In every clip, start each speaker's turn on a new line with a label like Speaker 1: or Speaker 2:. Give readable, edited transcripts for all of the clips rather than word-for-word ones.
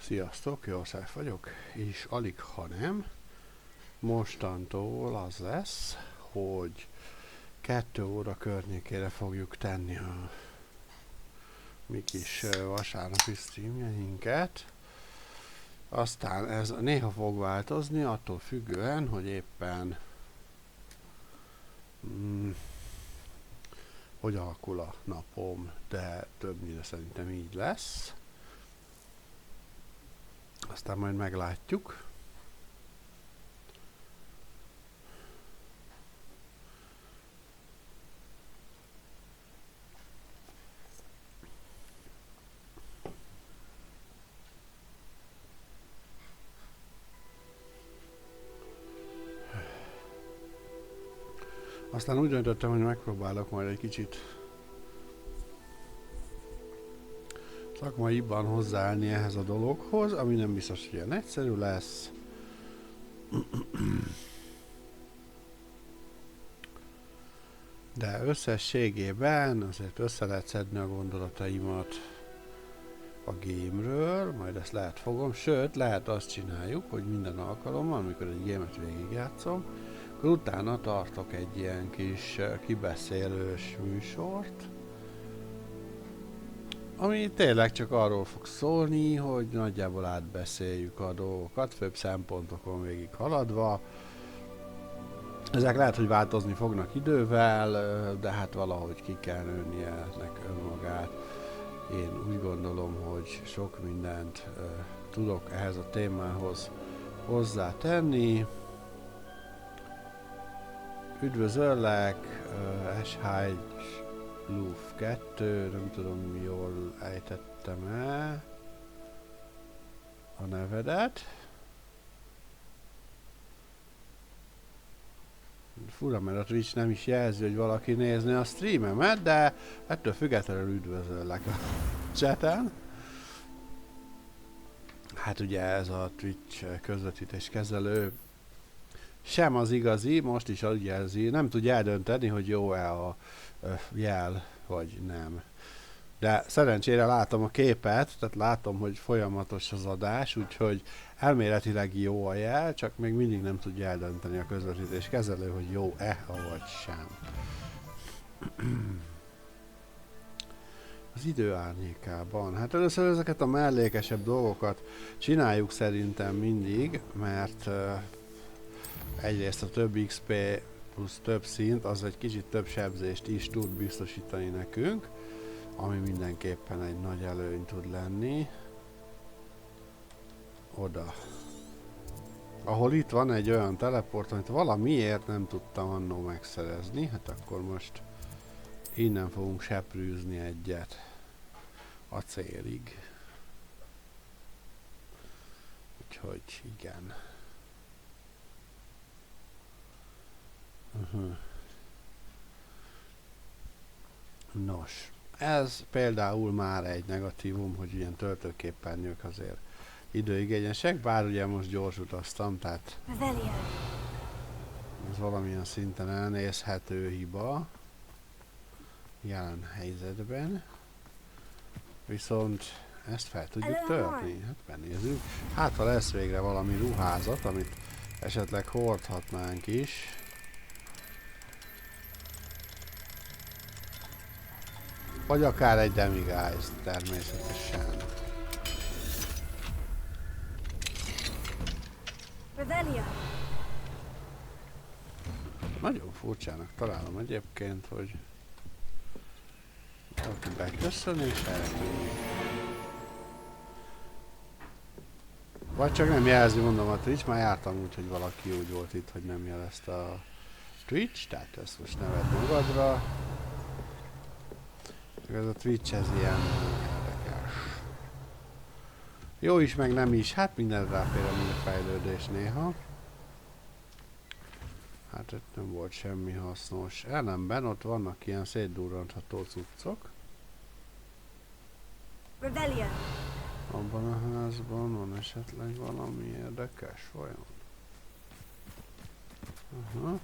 Speaker 1: Sziasztok, Jószág vagyok, és alig ha nem, mostantól az lesz, hogy 2 óra környékére fogjuk tenni a mi kis vasárnapi streamjeinket. Aztán ez néha fog változni, attól függően, hogy éppen hogy alakul a napom, de többnyire szerintem így lesz. Aztán majd meglátjuk. Aztán úgy döntöttem, hogy megpróbálok majd egy kicsit szakmaiban hozzáállni ehhez a dologhoz, ami nem biztos, hogy ilyen egyszerű lesz. De összességében azért össze lehet szedni a gondolataimat a gémről, majd ezt lehet fogom, sőt, lehet azt csináljuk, hogy minden alkalommal, amikor egy gémet végigjátszom, akkor utána tartok egy ilyen kis kibeszélős műsort, ami tényleg csak arról fog szólni, hogy nagyjából átbeszéljük a dolgokat, főbb szempontokon végig haladva. Ezek lehet, hogy változni fognak idővel, de hát valahogy ki kell nőnie ennek önmagát. Én úgy gondolom, hogy sok mindent tudok ehhez a témához hozzátenni. Üdvözöllek, SH Luf 2, nem tudom, jól ejtettem-e a nevedet. Fura, mert a Twitch nem is jelzi, hogy valaki nézni a streamemet, de ettől függetlenül üdvözöllek a chaten. Hát ugye ez a Twitch közvetítés kezelő sem az igazi, most is úgy jelzi, nem tudja eldönteni, hogy jó-e a jel, vagy nem. De szerencsére látom a képet, tehát látom, hogy folyamatos az adás, úgyhogy elméletileg jó a jel, csak még mindig nem tudja eldönteni a közvetítés kezelő, hogy jó-e, vagy sem. Az idő árnyékában. Hát először ezeket a mellékesebb dolgokat csináljuk szerintem mindig, mert egyrészt a több XP plusz több szint, az egy kicsit több sebzést is tud biztosítani nekünk, ami mindenképpen egy nagy előny tud lenni. Oda. Ahol itt van egy olyan teleport, amit valamiért nem tudtam annó megszerezni, hát akkor most innen fogunk seprűzni egyet a célig. Úgyhogy igen. Nos, ez például már egy negatívum, hogy ilyen töltőképernyők azért időigényesek, bár ugye most gyors utaztam, tehát ez valamilyen szinten elnézhető hiba jelen helyzetben. Viszont ezt fel tudjuk törni, hát benézzük. Hát ha lesz végre valami ruházat, amit esetleg hordhatnánk is. Vagy akár egy demigázt természetesen. Nagyon furcsának találom egyébként, hogy valaki beköszön és eltűnik. Vagy csak nem jelzi, mondom, a Twitch, már jártam úgy, hogy valaki úgy volt itt, hogy nem jelezte a Twitch, tehát ezt most ne vedd magadra. Ez a Twitch, ez ilyen érdekes. Jó is, meg nem is, hát minden ráfér a fejlődés néha. Hát itt nem volt semmi hasznos. Ellenben ott vannak ilyen szétdurrantható cuccok. Abban a házban van esetleg valami érdekes, vajon? Aha.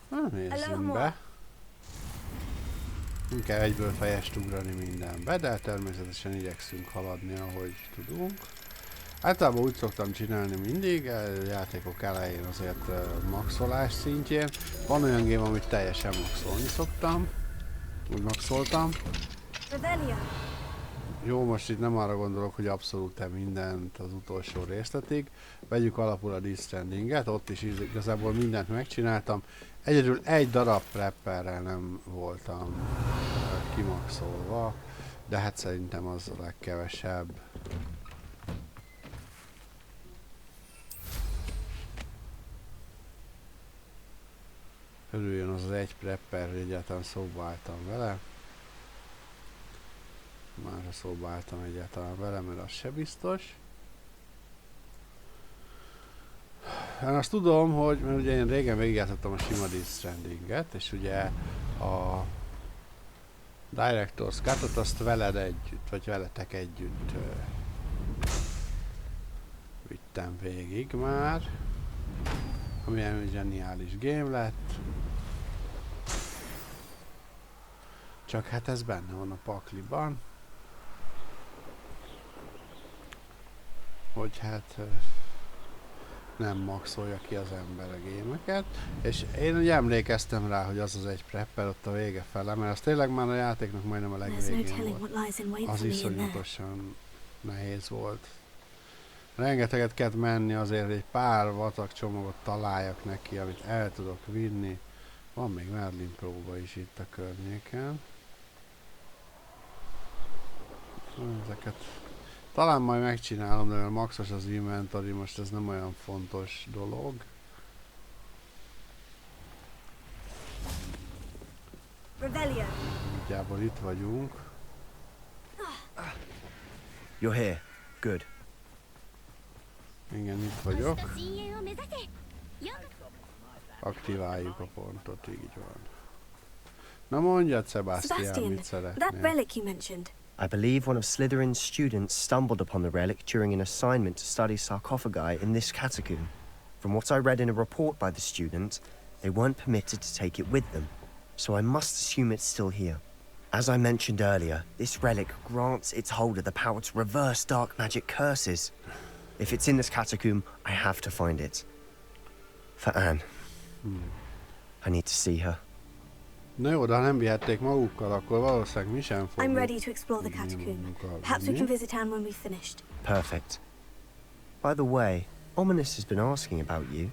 Speaker 1: Na, nézzünk be. Nem kell egyből fejest ugrani mindenbe, de természetesen igyekszünk haladni, ahogy tudunk. Általában úgy szoktam csinálni mindig, a játékok elején azért maxolás szintjén. Van olyan game, amit teljesen maxolni szoktam. Úgy maxoltam. Jó, most itt nem arra gondolok, hogy abszolút mindent az utolsó részletig. Vegyük alapul a Death Strandinget, ott is igazából mindent megcsináltam. Egyedül egy darab prepperrel nem voltam kimaxolva, de hát szerintem az a legkevesebb. Örüljön az egy prepper, hogy egyáltalán szóba álltam vele. Már szóba álltam egyáltalán vele, mert az se biztos. Én azt tudom, hogy mert ugye én régen végigjátszottam a sima Death Strandinget, és ugye a Director's Cut-ot azt veled együtt, vagy veletek együtt vittem végig már. Ami egy zseniális game lett. Csak hát ez benne van a pakliban. Hogy hát nem maxolja ki az ember a gémeket. És én ugye emlékeztem rá, hogy az az egy prepper ott a vége fele, mert az tényleg már a játéknak majdnem a legvégén volt. Az iszonyatosan nehéz volt. Rengeteget kellett menni azért, hogy egy pár vatak csomagot találjak neki, amit el tudok vinni. Van még Merlin próba is itt a környéken. Ezeket talán majd megcsinálom, de mivel maxos az inventory, most ez nem olyan fontos dolog. Nagyjából itt vagyunk.
Speaker 2: You're here. Good.
Speaker 1: Igen, itt vagyok. Aktiváljuk a pontot, így van. Na mondjad, Sebastian, mit szeretnél?
Speaker 3: That relic you mentioned.
Speaker 2: I believe one of Slytherin's students stumbled upon the relic during an assignment to study sarcophagi in this catacomb. From what I read in a report by the student, they weren't permitted to take it with them, so I must assume it's still here. As I mentioned earlier, this relic grants its holder the power to reverse dark magic curses. If it's in this catacomb, I have to find it. For Anne. I need to see her.
Speaker 1: Na jó, de ha nem vihették magukkal, akkor valószínűleg mi sem fogjuk.
Speaker 3: I'm ready to explore the catacomb. Perhaps we can visit Anne when we've finished.
Speaker 2: Perfect. By the way, Ominous has been asking about you.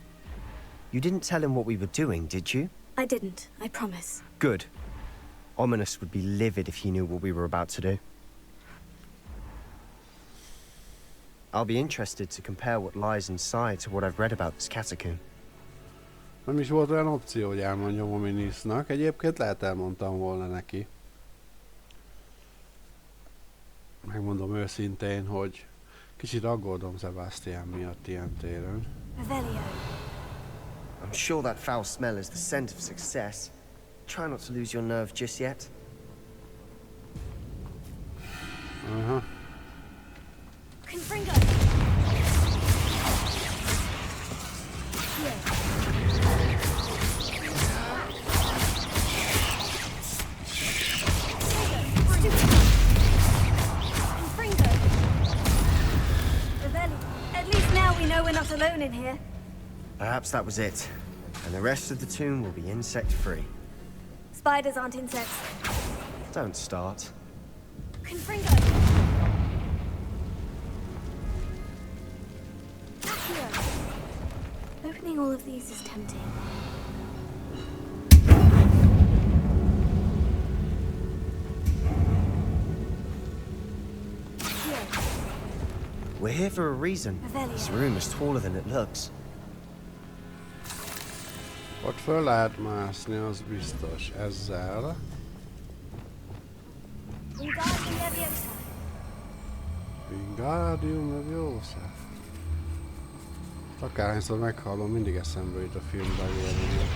Speaker 2: You didn't tell him what we were doing, did you?
Speaker 3: I didn't, I promise.
Speaker 2: Good. Ominous would be livid if he knew what we were about to do. I'll be interested to compare what lies inside to what I've read about this catacomb.
Speaker 1: Nem is volt olyan opció, hogy elmondjam Ominusnak. Egyébként lehet elmondtam volna neki. Megmondom őszintén, hogy kicsit aggódom Sebastian miatt ilyen téren.
Speaker 2: I'm sure that foul smell is the scent of success. Try not to lose your nerve just yet.
Speaker 1: Aha.
Speaker 3: Confringo! At least now we know we're not alone in here.
Speaker 2: Perhaps that was it. And the rest of the tomb will be insect-free.
Speaker 3: Spiders aren't insects.
Speaker 2: Don't start.
Speaker 3: Confringo! Opening all of these is tempting.
Speaker 2: We're here for a reason. This room is taller than it looks.
Speaker 1: Ott föl lehet mászni, az biztos. Ezzel. Wingardium Leviosa. Akárhányszor meghallom, mindig eszembe jut a filmben élni.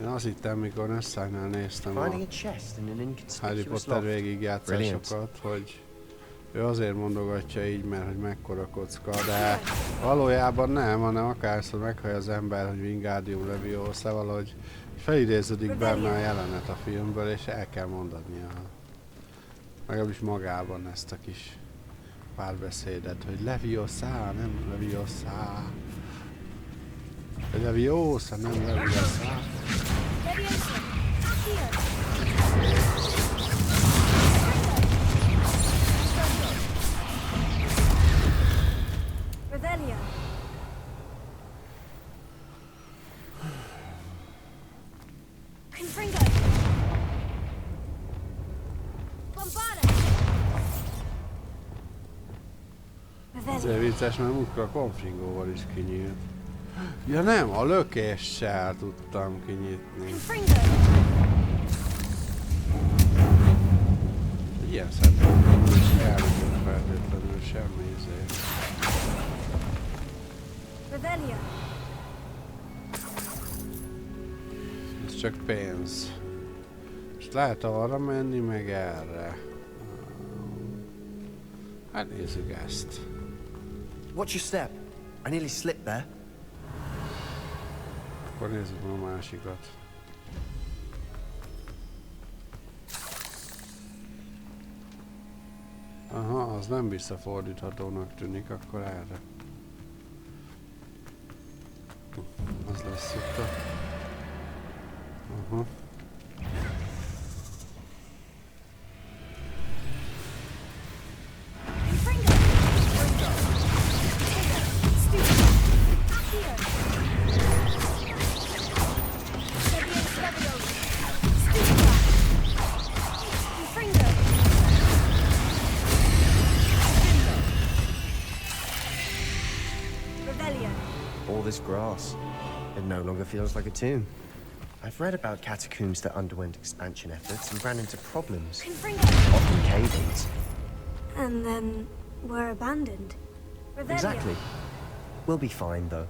Speaker 1: Én azt hittem, mikor Nessánál néztem a Harry Potter végigjátszásokat, hogy Ő azért mondogatja így, mert hogy mekkora kocka, de valójában nem, hanem akárszor meghallja az ember, hogy Wingardium Leviosa, valahogy felidéződik benne a jelenet a filmből, és el kell mondania. Legalábbis magában ezt a kis párbeszédet, hogy Leviosa, nem Leviosa. Vagy Leviosa, nem Leviosa. Azért vicces, mert múltkor a konfringóval is kinyílt. Ja nem, a lökéssel tudtam kinyitni. Ilyen szempontból is elnökök feltétlenül semmi izé. Ez csak pénz. És lehet arra menni, meg erre. Hát nézzük ezt.
Speaker 2: Watch your step. I nearly slipped there.
Speaker 1: Akkor nézzük a másikat. Aha, az nem visszafordíthatónak tűnik, akkor erre. Az lesz itt a... Aha.
Speaker 2: All this grass. It no longer feels like a tomb. I've read about catacombs that underwent expansion efforts and ran into problems. Often cave-ins.
Speaker 3: And then were abandoned.
Speaker 2: Exactly. We'll be fine, though.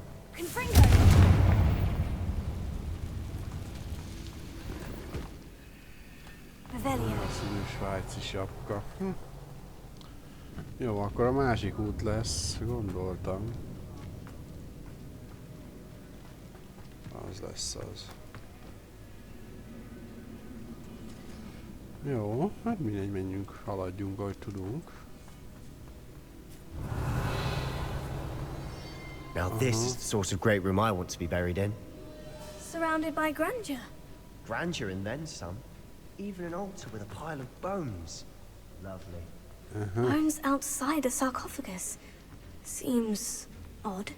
Speaker 1: Színű svájci sapka. Jó, akkor a másik út lesz, gondoltam. Az lesz az. Jó, hát mindegy, menjünk, haladjunk, ahogy tudunk.
Speaker 2: Now this is the sort of great room I want to be buried in.
Speaker 3: Surrounded by grandeur.
Speaker 2: Grandeur and then some. Even an altar with a pile of bones. Lovely.
Speaker 3: Bones outside a sarcophagus. Seems odd.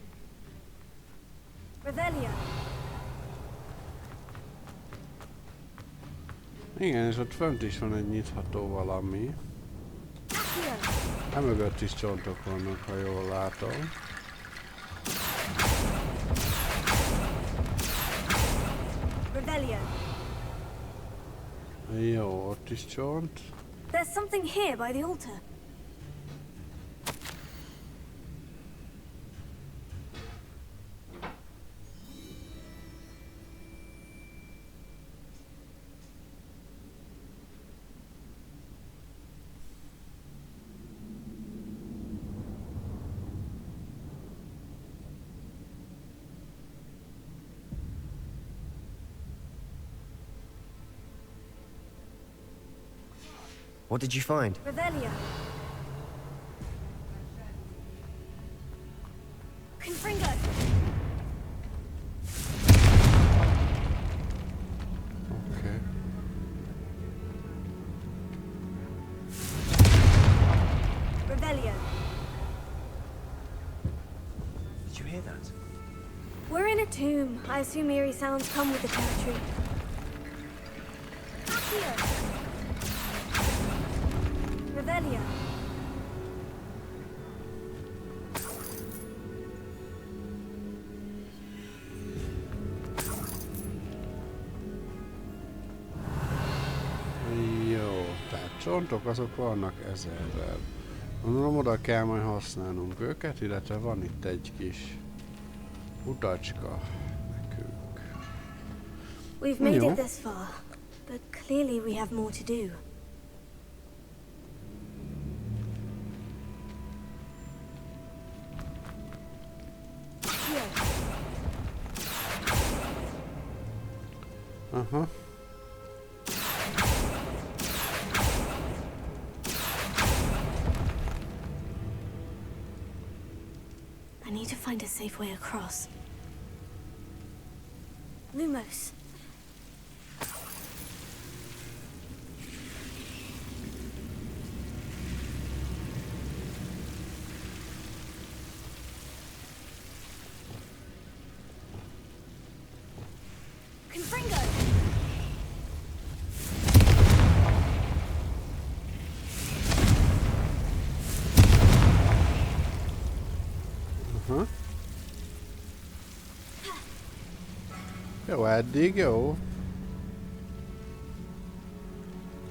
Speaker 3: Revelia.
Speaker 1: Igen, és ott fönt is van egy nyitható valami. Emögött is csontok vannak, ha jól látom.
Speaker 3: Revelia.
Speaker 1: Jó, ott is csont.
Speaker 3: There's something here by the altar.
Speaker 2: What did you find?
Speaker 3: Revelia. Confringo.
Speaker 1: Okay.
Speaker 3: Revelia.
Speaker 2: Did you hear that?
Speaker 3: We're in a tomb. I assume eerie sounds come with the territory. Here. Revelia.
Speaker 1: Jó, tehát csontok azok vannak ezerrel. Gondolom oda kell majd használnunk őket, illetve van itt egy kis utacska nekünk.
Speaker 3: We've made it this far, but clearly we have more to do.
Speaker 1: Aha.
Speaker 3: I need to find a safe way across. Lumos. Confringo.
Speaker 1: Aha. Jó, eddig jó.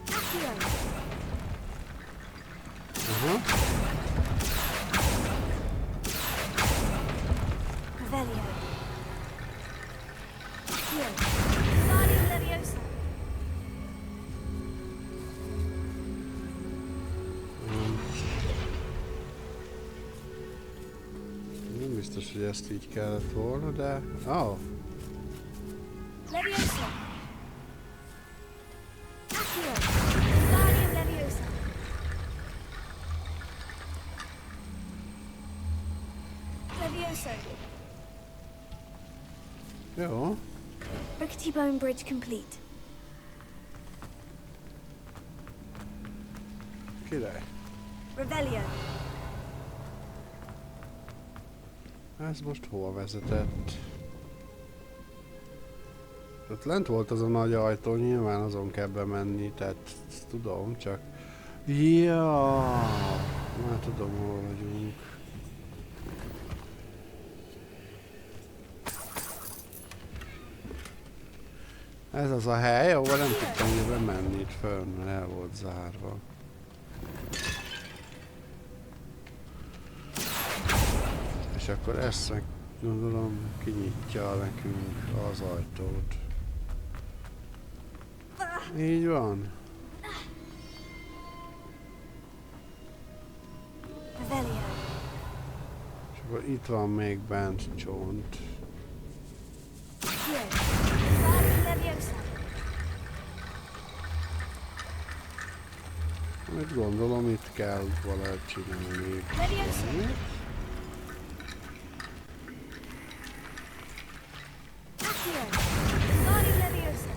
Speaker 3: Accio.
Speaker 1: Aha.
Speaker 3: Revelio. Accio. Guardian Leviosa.
Speaker 1: Nem biztos, hogy ezt így kellett volna, de... Oh.
Speaker 3: Leviosa. Accio. Guardian Leviosa. Leviosa.
Speaker 1: Jó.
Speaker 3: Rickety bone bridge complete.
Speaker 1: Király.
Speaker 3: Revelio.
Speaker 1: Ez most hova vezetett? Ott lent volt az a nagy ajtó, nyilván azon kell bemenni, tehát ezt tudom, csak... Ja, már tudom, hol vagyunk. Ez az a hely, ahol nem tudtam ugye bemenni itt föl, mert el volt zárva. És akkor ezt meg gondolom kinyitja nekünk az ajtót. Így van.
Speaker 3: Revelio.
Speaker 1: És akkor itt van még bent csont.
Speaker 3: Accio. Guardian Leviosa.
Speaker 1: Mit gondolom, itt kell valahogy csinálni.
Speaker 3: Leviosa. Accio. Guardian Leviosa.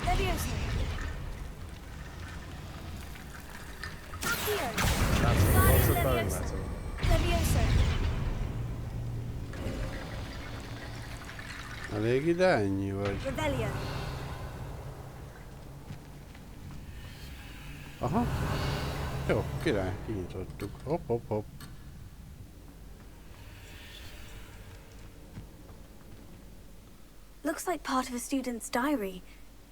Speaker 3: Leviosa. Accio.
Speaker 2: That's lots
Speaker 3: Guardian
Speaker 2: of bone
Speaker 3: Leviosa.
Speaker 2: metal.
Speaker 3: Leviosa.
Speaker 1: Elég ide ennyi vagy?
Speaker 3: Revelio.
Speaker 1: Aha. Jó, király, kinyitottuk. Hopp, hopp, hopp.
Speaker 3: Looks like part of a student's diary.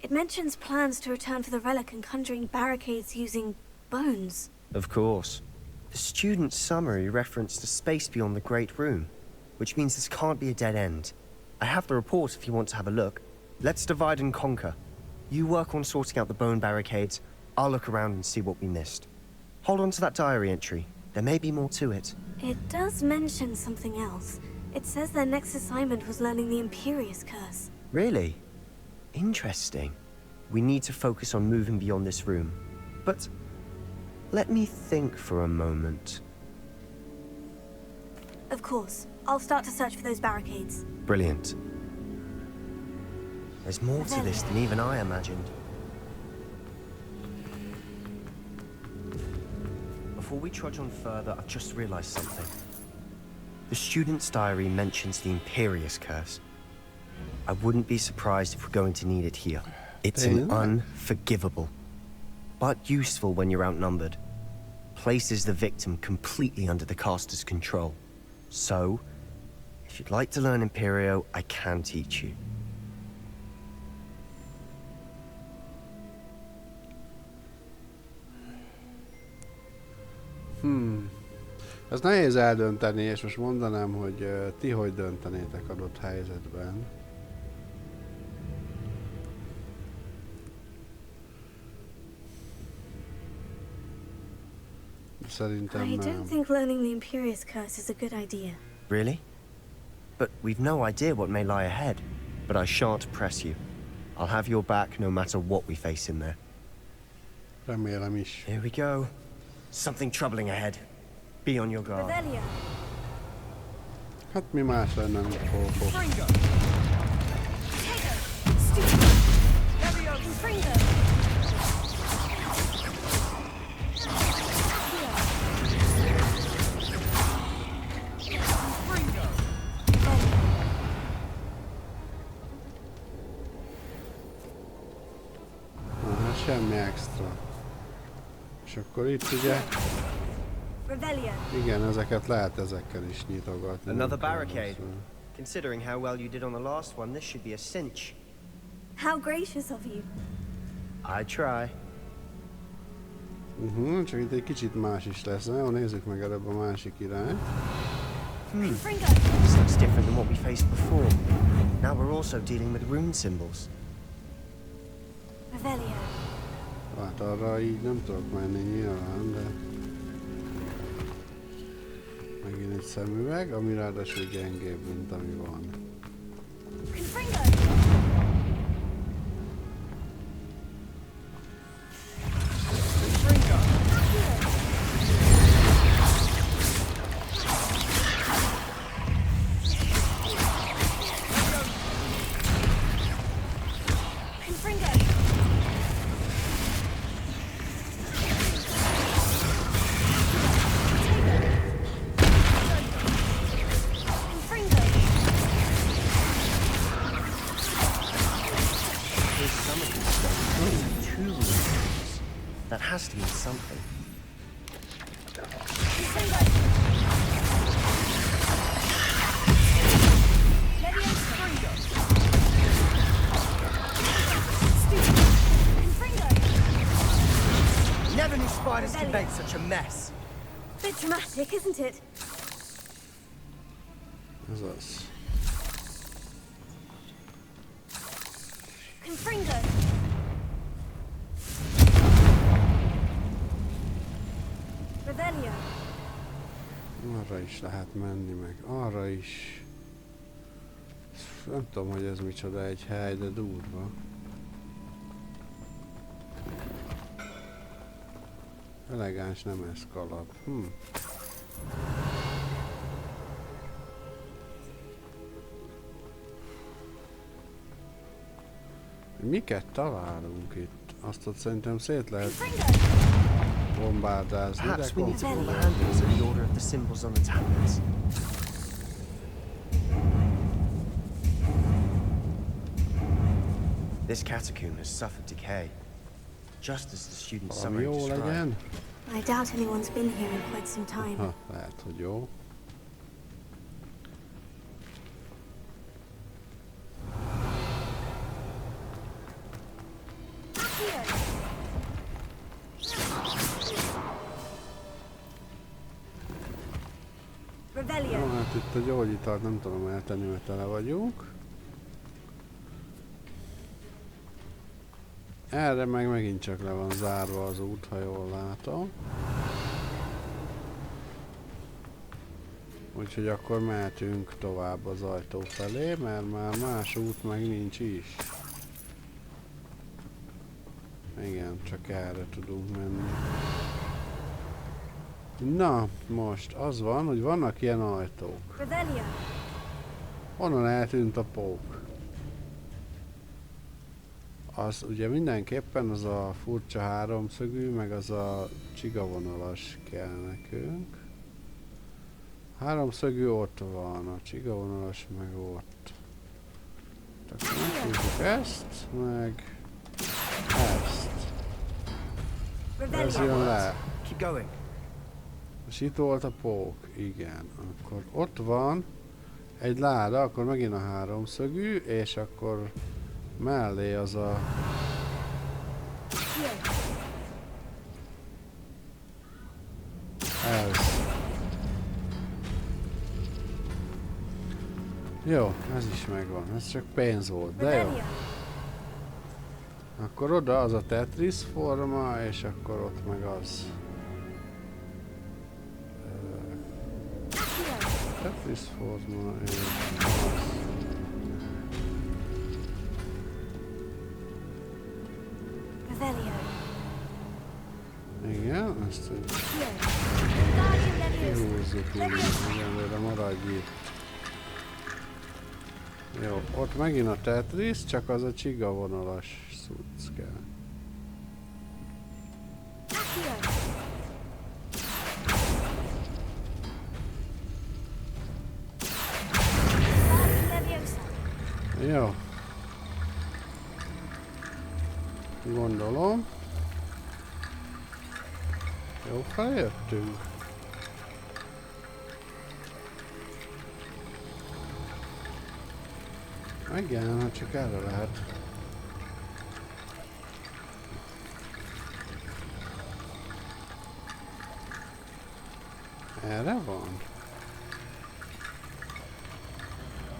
Speaker 3: It mentions plans to return for the relic and conjuring barricades using bones.
Speaker 2: Of course. The student's summary referenced a space beyond the Great Room, which means this can't be a dead end. I have the report if you want to have a look. Let's divide and conquer. You work on sorting out the bone barricades. I'll look around and see what we missed. Hold on to that diary entry. There may be more to it.
Speaker 3: It does mention something else. It says their next assignment was learning the Imperious Curse.
Speaker 2: Really? Interesting. We need to focus on moving beyond this room. But let me think for a moment.
Speaker 3: Of course. I'll start to search for those barricades.
Speaker 2: Brilliant. There's more to this than even I imagined. Before we trudge on further, I've just realized something. The student's diary mentions the Imperious Curse. I wouldn't be surprised if we're going to need it here. It's an unforgivable, but useful when you're outnumbered. Places the victim completely under the caster's control. So, if you'd like to learn Imperio, I can teach you.
Speaker 1: Ez nehéz eldönteni, és most mondanám, hogy ti hogy döntenétek adott helyzetben. Szerintem
Speaker 3: I don't think learning the Imperious Curse is a good idea.
Speaker 2: Really? But we've no idea what may lie ahead. but I shan't press you. I'll have your back no matter what we face in there.
Speaker 1: Remélem is.
Speaker 2: Here we go. Something troubling ahead. Be on your guard.
Speaker 3: Revelia.
Speaker 1: Hát mi más lenne, mint Fofo.
Speaker 3: Fringo. Tego. Stupid. Leviosa. Fringo. Fringo.
Speaker 1: Hát semmi extra. És akkor itt ugye,
Speaker 3: Revelia.
Speaker 1: igen, ezeket lehet ezekkel is nyitogatni.
Speaker 2: Another barricade. Considering how well you did on the last one, this should be a cinch.
Speaker 3: How gracious of you.
Speaker 2: I try.
Speaker 1: Csak itt egy kicsit más is lesz. Jó, nézzük meg előbb a másik irányt.
Speaker 3: Fringo.
Speaker 2: This looks different than what we faced before. Now we're also dealing with rune symbols.
Speaker 3: Revelia.
Speaker 1: Hát arra így nem tudok menni nyilván, de... Megint egy szemüveg, ami ráadásul gyengébb, mint ami van.
Speaker 3: Fringo.
Speaker 2: That has to mean something. Never knew spiders could make such a mess.
Speaker 3: Bit dramatic, isn't it?
Speaker 1: Ez az.
Speaker 3: Confringo. Revelia.
Speaker 1: Arra is lehet menni, meg arra is. Nem tudom, hogy ez micsoda egy hely, de durva. Elegáns, nem ez kalap. Miket találunk itt? Azt ott szerintem szét lehet bombárdázni, de
Speaker 2: Perhaps we need to pull the handles in the order of the symbols on the tablets. This catacomb has suffered decay, just as the students'
Speaker 1: valami
Speaker 2: summary
Speaker 1: jó
Speaker 2: described.
Speaker 1: legyen.
Speaker 3: I doubt anyone's been here in quite some time.
Speaker 1: Ha, lehet, hogy jó.
Speaker 3: Revelia.
Speaker 1: Jó, hát itt a gyógyitart nem tudom eltenni, mert tele vagyunk. Erre meg megint csak le van zárva az út, ha jól látom. Úgyhogy akkor mehetünk tovább az ajtó felé, mert már más út meg nincs is. Igen, csak erre tudunk menni. Na, most az van, hogy vannak ilyen ajtók.
Speaker 3: Revelia.
Speaker 1: Honnan eltűnt a pók? Az ugye mindenképpen az a furcsa háromszögű, meg az a csigavonalas kell nekünk. Háromszögű ott van, a csigavonalas meg ott. Tehát megnézzük ezt, meg ezt. Ez jön le.
Speaker 2: Keep going.
Speaker 1: És itt volt a pók, igen. Akkor ott van egy láda, akkor megint a háromszögű, és akkor mellé az a... Ez. Jó, ez is megvan. Ez csak pénz volt, de jó. Akkor oda az a Tetris forma, és akkor ott meg az. Tetris forma, és az. ezt
Speaker 3: Here. Wingardium Leviosa.
Speaker 1: kihúzzuk innen, egyenlőre maradj itt. Jó, ott megint a Tetris, csak az a csiga vonalas cucc kell.
Speaker 3: Accio. Wingardium Leviosa.
Speaker 1: Jó. Gondolom. Jó feljöttünk. Igen, hát csak erre lehet. Erre van?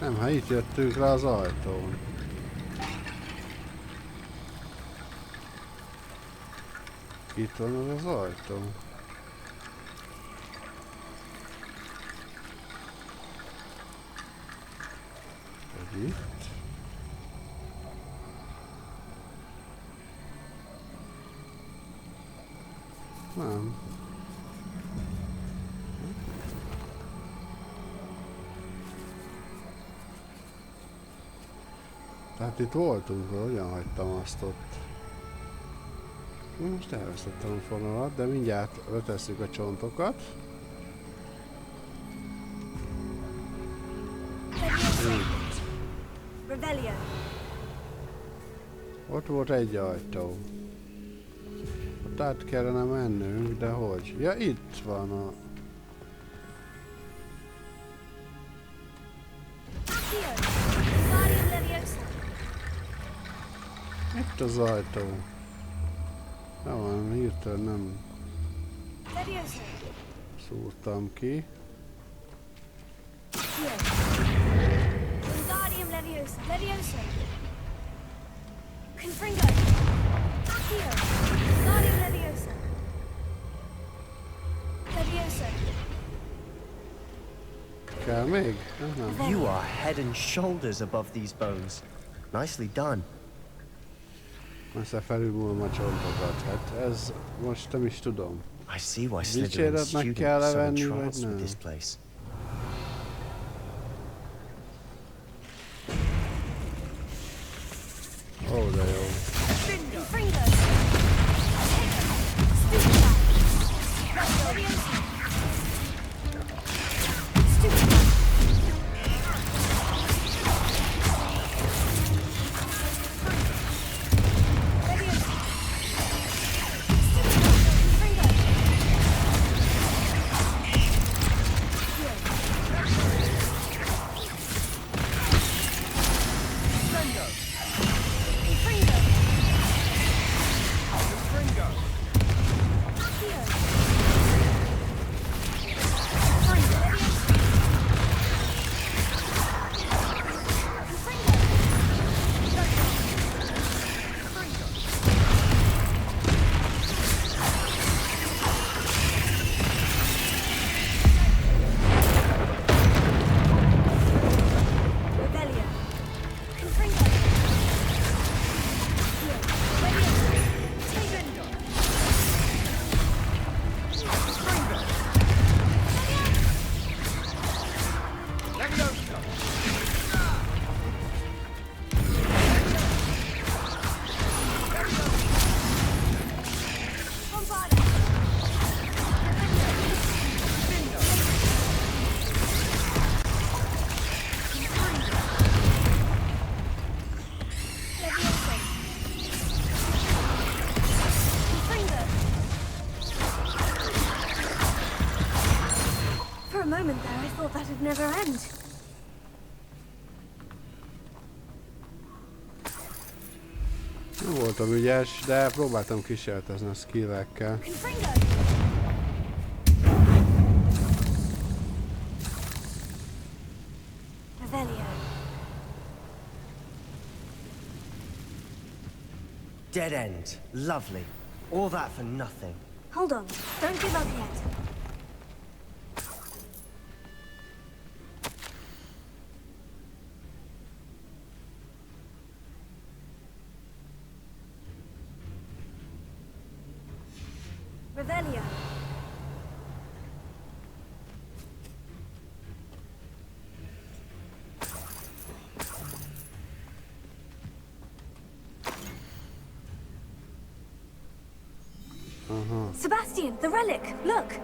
Speaker 1: Nem, ha itt jöttünk rá az ajtón. Itt van az ajtó. Vagy itt? Nem. Tehát itt voltunk, hogyan hagytam azt ott? Most elvesztettem a fonalat, de mindjárt ötesszük a csontokat.
Speaker 3: Revelio.
Speaker 1: Ott volt egy ajtó. Ott át kellene mennünk, de hogy? Ja, itt van a...
Speaker 3: Accio. Wingardium Leviosa.
Speaker 1: Itt az ajtó. Nem van, hirtelen nem
Speaker 3: Leviosa.
Speaker 1: szúrtam ki.
Speaker 3: Accio. Wingardium Leviosa. Leviosa. Confringo. Accio. Wingardium Leviosa. Leviosa.
Speaker 1: Kell még? Nem.
Speaker 2: You are head and shoulders above these bones. Nicely done.
Speaker 1: Messze felülmúlom a csontokat. Hát ez most nem is tudom.
Speaker 2: I see why Slytherin
Speaker 1: Dicséretnek kell
Speaker 2: students are
Speaker 1: venni, vagy
Speaker 2: entranced with
Speaker 1: nem?
Speaker 2: this place.
Speaker 1: Ó, de jó.
Speaker 3: Confringo. Stupefy. Leviosa. Stupefy. Leviosa. Stupefy. Confringo. Confringo. Accio. Confringo. Revelio. Confringo. For a moment there, I thought that'd never end.
Speaker 1: Nem voltam ügyes, de próbáltam kísérletezni a skillekkel.
Speaker 3: Confringo. Revelio.
Speaker 2: Dead end. Lovely. All that for nothing.
Speaker 3: Hold on. Don't give up yet. Revelio. Sebastian, the relic! Look!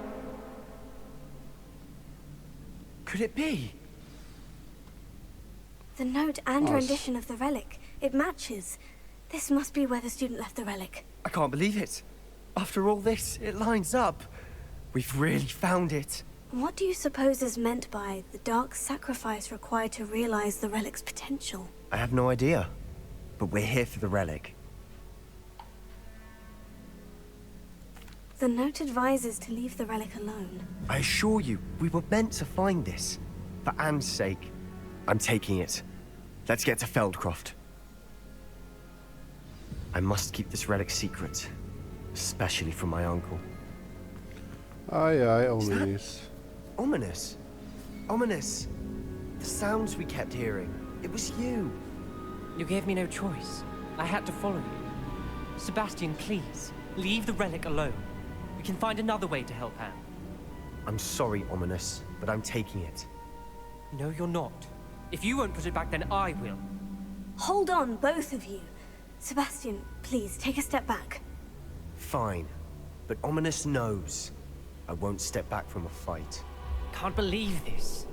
Speaker 2: Could it be?
Speaker 3: The note and
Speaker 1: Us.
Speaker 3: rendition of the relic. It matches. This must be where the student left the relic.
Speaker 2: I can't believe it. After all this, it lines up. We've really found it.
Speaker 3: What do you suppose is meant by the dark sacrifice required to realize the relic's potential?
Speaker 2: I have no idea. But we're here for the relic.
Speaker 3: The note advises to leave the relic alone.
Speaker 2: I assure you, we were meant to find this. For Anne's sake. I'm taking it. Let's get to Feldcroft. I must keep this relic secret. Especially from my uncle.
Speaker 1: Aye, ominous.
Speaker 2: Ominous. Ominous. The sounds we kept hearing. It was you.
Speaker 4: You gave me no choice. I had to follow you. Sebastian, please, leave the relic alone. We can find another way to help Anne.
Speaker 2: I'm sorry, Ominous, but I'm taking it.
Speaker 4: No, you're not. If you won't put it back, then I will.
Speaker 3: Hold on, both of you. Sebastian, please, take a step back.
Speaker 2: Fine. But Ominous knows. I won't step back from a fight.
Speaker 4: Can't believe this.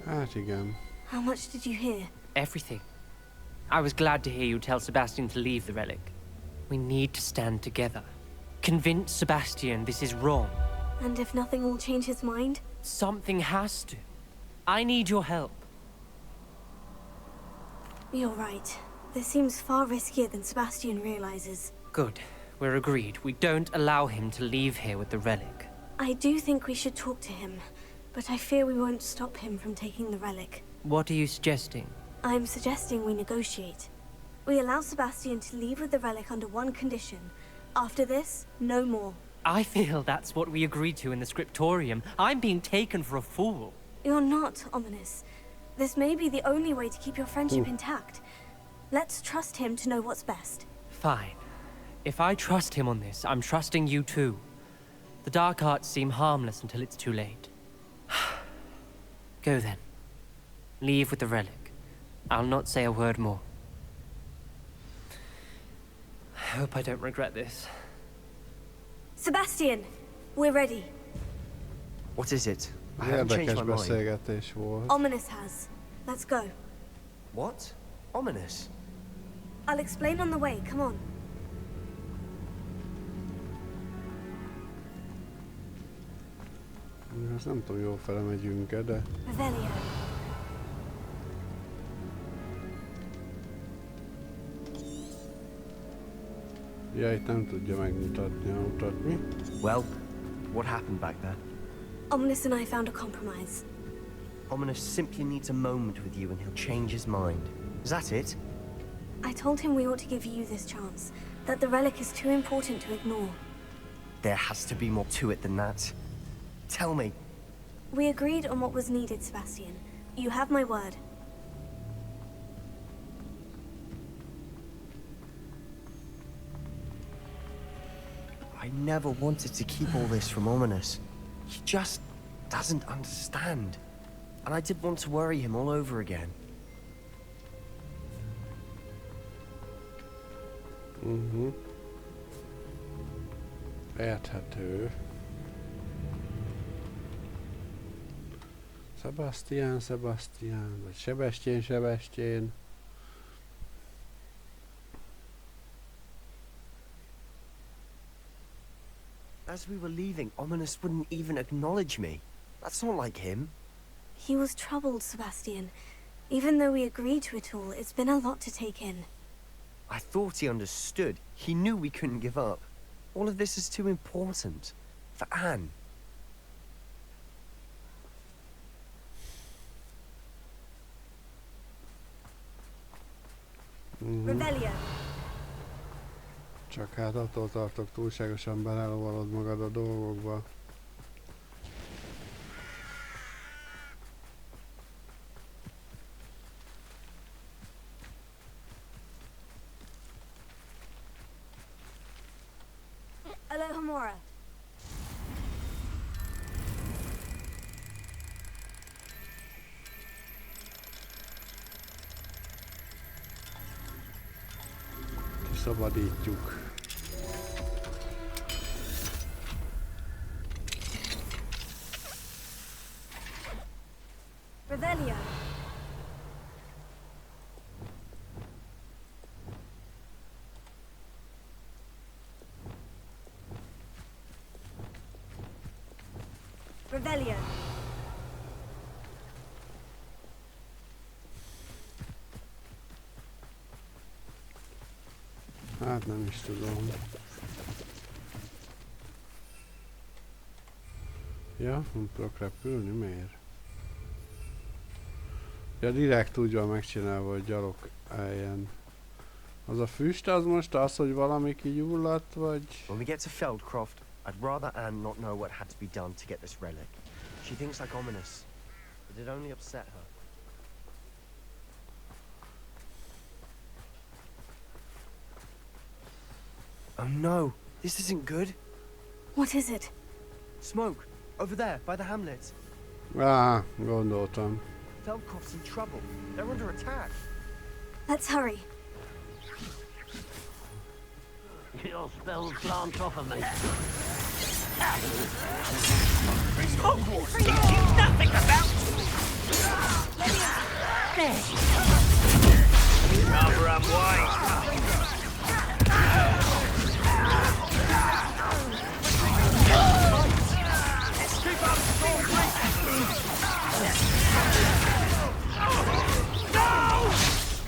Speaker 1: Hát igen.
Speaker 3: How much did you hear?
Speaker 4: Everything. I was glad to hear you tell Sebastian to leave the relic. We need to stand together. Convince Sebastian this is wrong.
Speaker 3: And if nothing will change his mind?
Speaker 4: Something has to. I need your help.
Speaker 3: You're right. This seems far riskier than Sebastian realizes.
Speaker 4: Good. We're agreed. We don't allow him to leave here with the relic.
Speaker 3: I do think we should talk to him, but I fear we won't stop him from taking the relic.
Speaker 4: What are you suggesting?
Speaker 3: I'm suggesting we negotiate. We allow Sebastian to leave with the relic under one condition. After this, no more.
Speaker 4: I feel that's what we agreed to in the scriptorium. I'm being taken for a fool.
Speaker 3: You're not, Ominous. This may be the only way to keep your friendship intact. Let's trust him to know what's best.
Speaker 4: Fine. If I trust him on this, I'm trusting you too. The dark arts seem harmless until it's too late. Go then. Leave with the relic. I'll not say a word more. I hope I don't regret this.
Speaker 3: Sebastian, we're ready.
Speaker 2: What is it? I haven't changed
Speaker 1: Érdekes
Speaker 2: my mind.
Speaker 1: beszélgetés volt.
Speaker 3: Ominous has. Let's go.
Speaker 2: What? Ominous?
Speaker 3: I'll explain on the way, come on.
Speaker 1: Azt nem tudom, jó fele megyünk-e, de...
Speaker 3: Revelio.
Speaker 1: Ja, itt nem tudja megmutatni a utat, mi?
Speaker 2: Well, what happened back there?
Speaker 3: Ominous and I found a compromise.
Speaker 2: Ominous simply needs a moment with you and he'll change his mind. Is that it?
Speaker 3: I told him we ought to give you this chance, that the relic is too important to ignore.
Speaker 2: There has to be more to it than that. Tell me.
Speaker 3: We agreed on what was needed, Sebastian. You have my word.
Speaker 2: I never wanted to keep all this from Ominous. He just doesn't understand. And I didn't want to worry him all over again.
Speaker 1: Érthető. Sebastian, vagy Sebestyén.
Speaker 2: As we were leaving, Ominous wouldn't even acknowledge me. That's not like him.
Speaker 3: He was troubled, Sebastian. Even though we agreed to it all, it's been a lot to take in.
Speaker 2: I thought he understood. He knew we couldn't give up. All of this is too important. For Anne.
Speaker 3: Revelio.
Speaker 1: Csak hát attól tartok, túlságosan belelovalod magad a dolgokba.
Speaker 3: Aurora.
Speaker 1: Kiszabadítjuk.
Speaker 3: Revelio. Revelio.
Speaker 1: Hát nem is tudom. Ja, nem tudok repülni, miért? Ja, direkt úgy van megcsinálva, hogy gyalog eljön. Az a füst, az most az, hogy valami kigyulladt, vagy...
Speaker 2: When we get to Feldcroft, I'd rather Anne not know what had to be done to get this relic. She thinks like ominous, but it only upset her. Oh no, this isn't good.
Speaker 3: What is it?
Speaker 2: Smoke, over there, by the hamlet.
Speaker 1: Á, gondoltam.
Speaker 2: Feldcroft's in trouble. They're under attack.
Speaker 3: Let's hurry.
Speaker 5: Your spells glance off of me.
Speaker 6: It's Hogwarts! Teach you nothing about... Rather unwise. Let's keep up strong, please. No!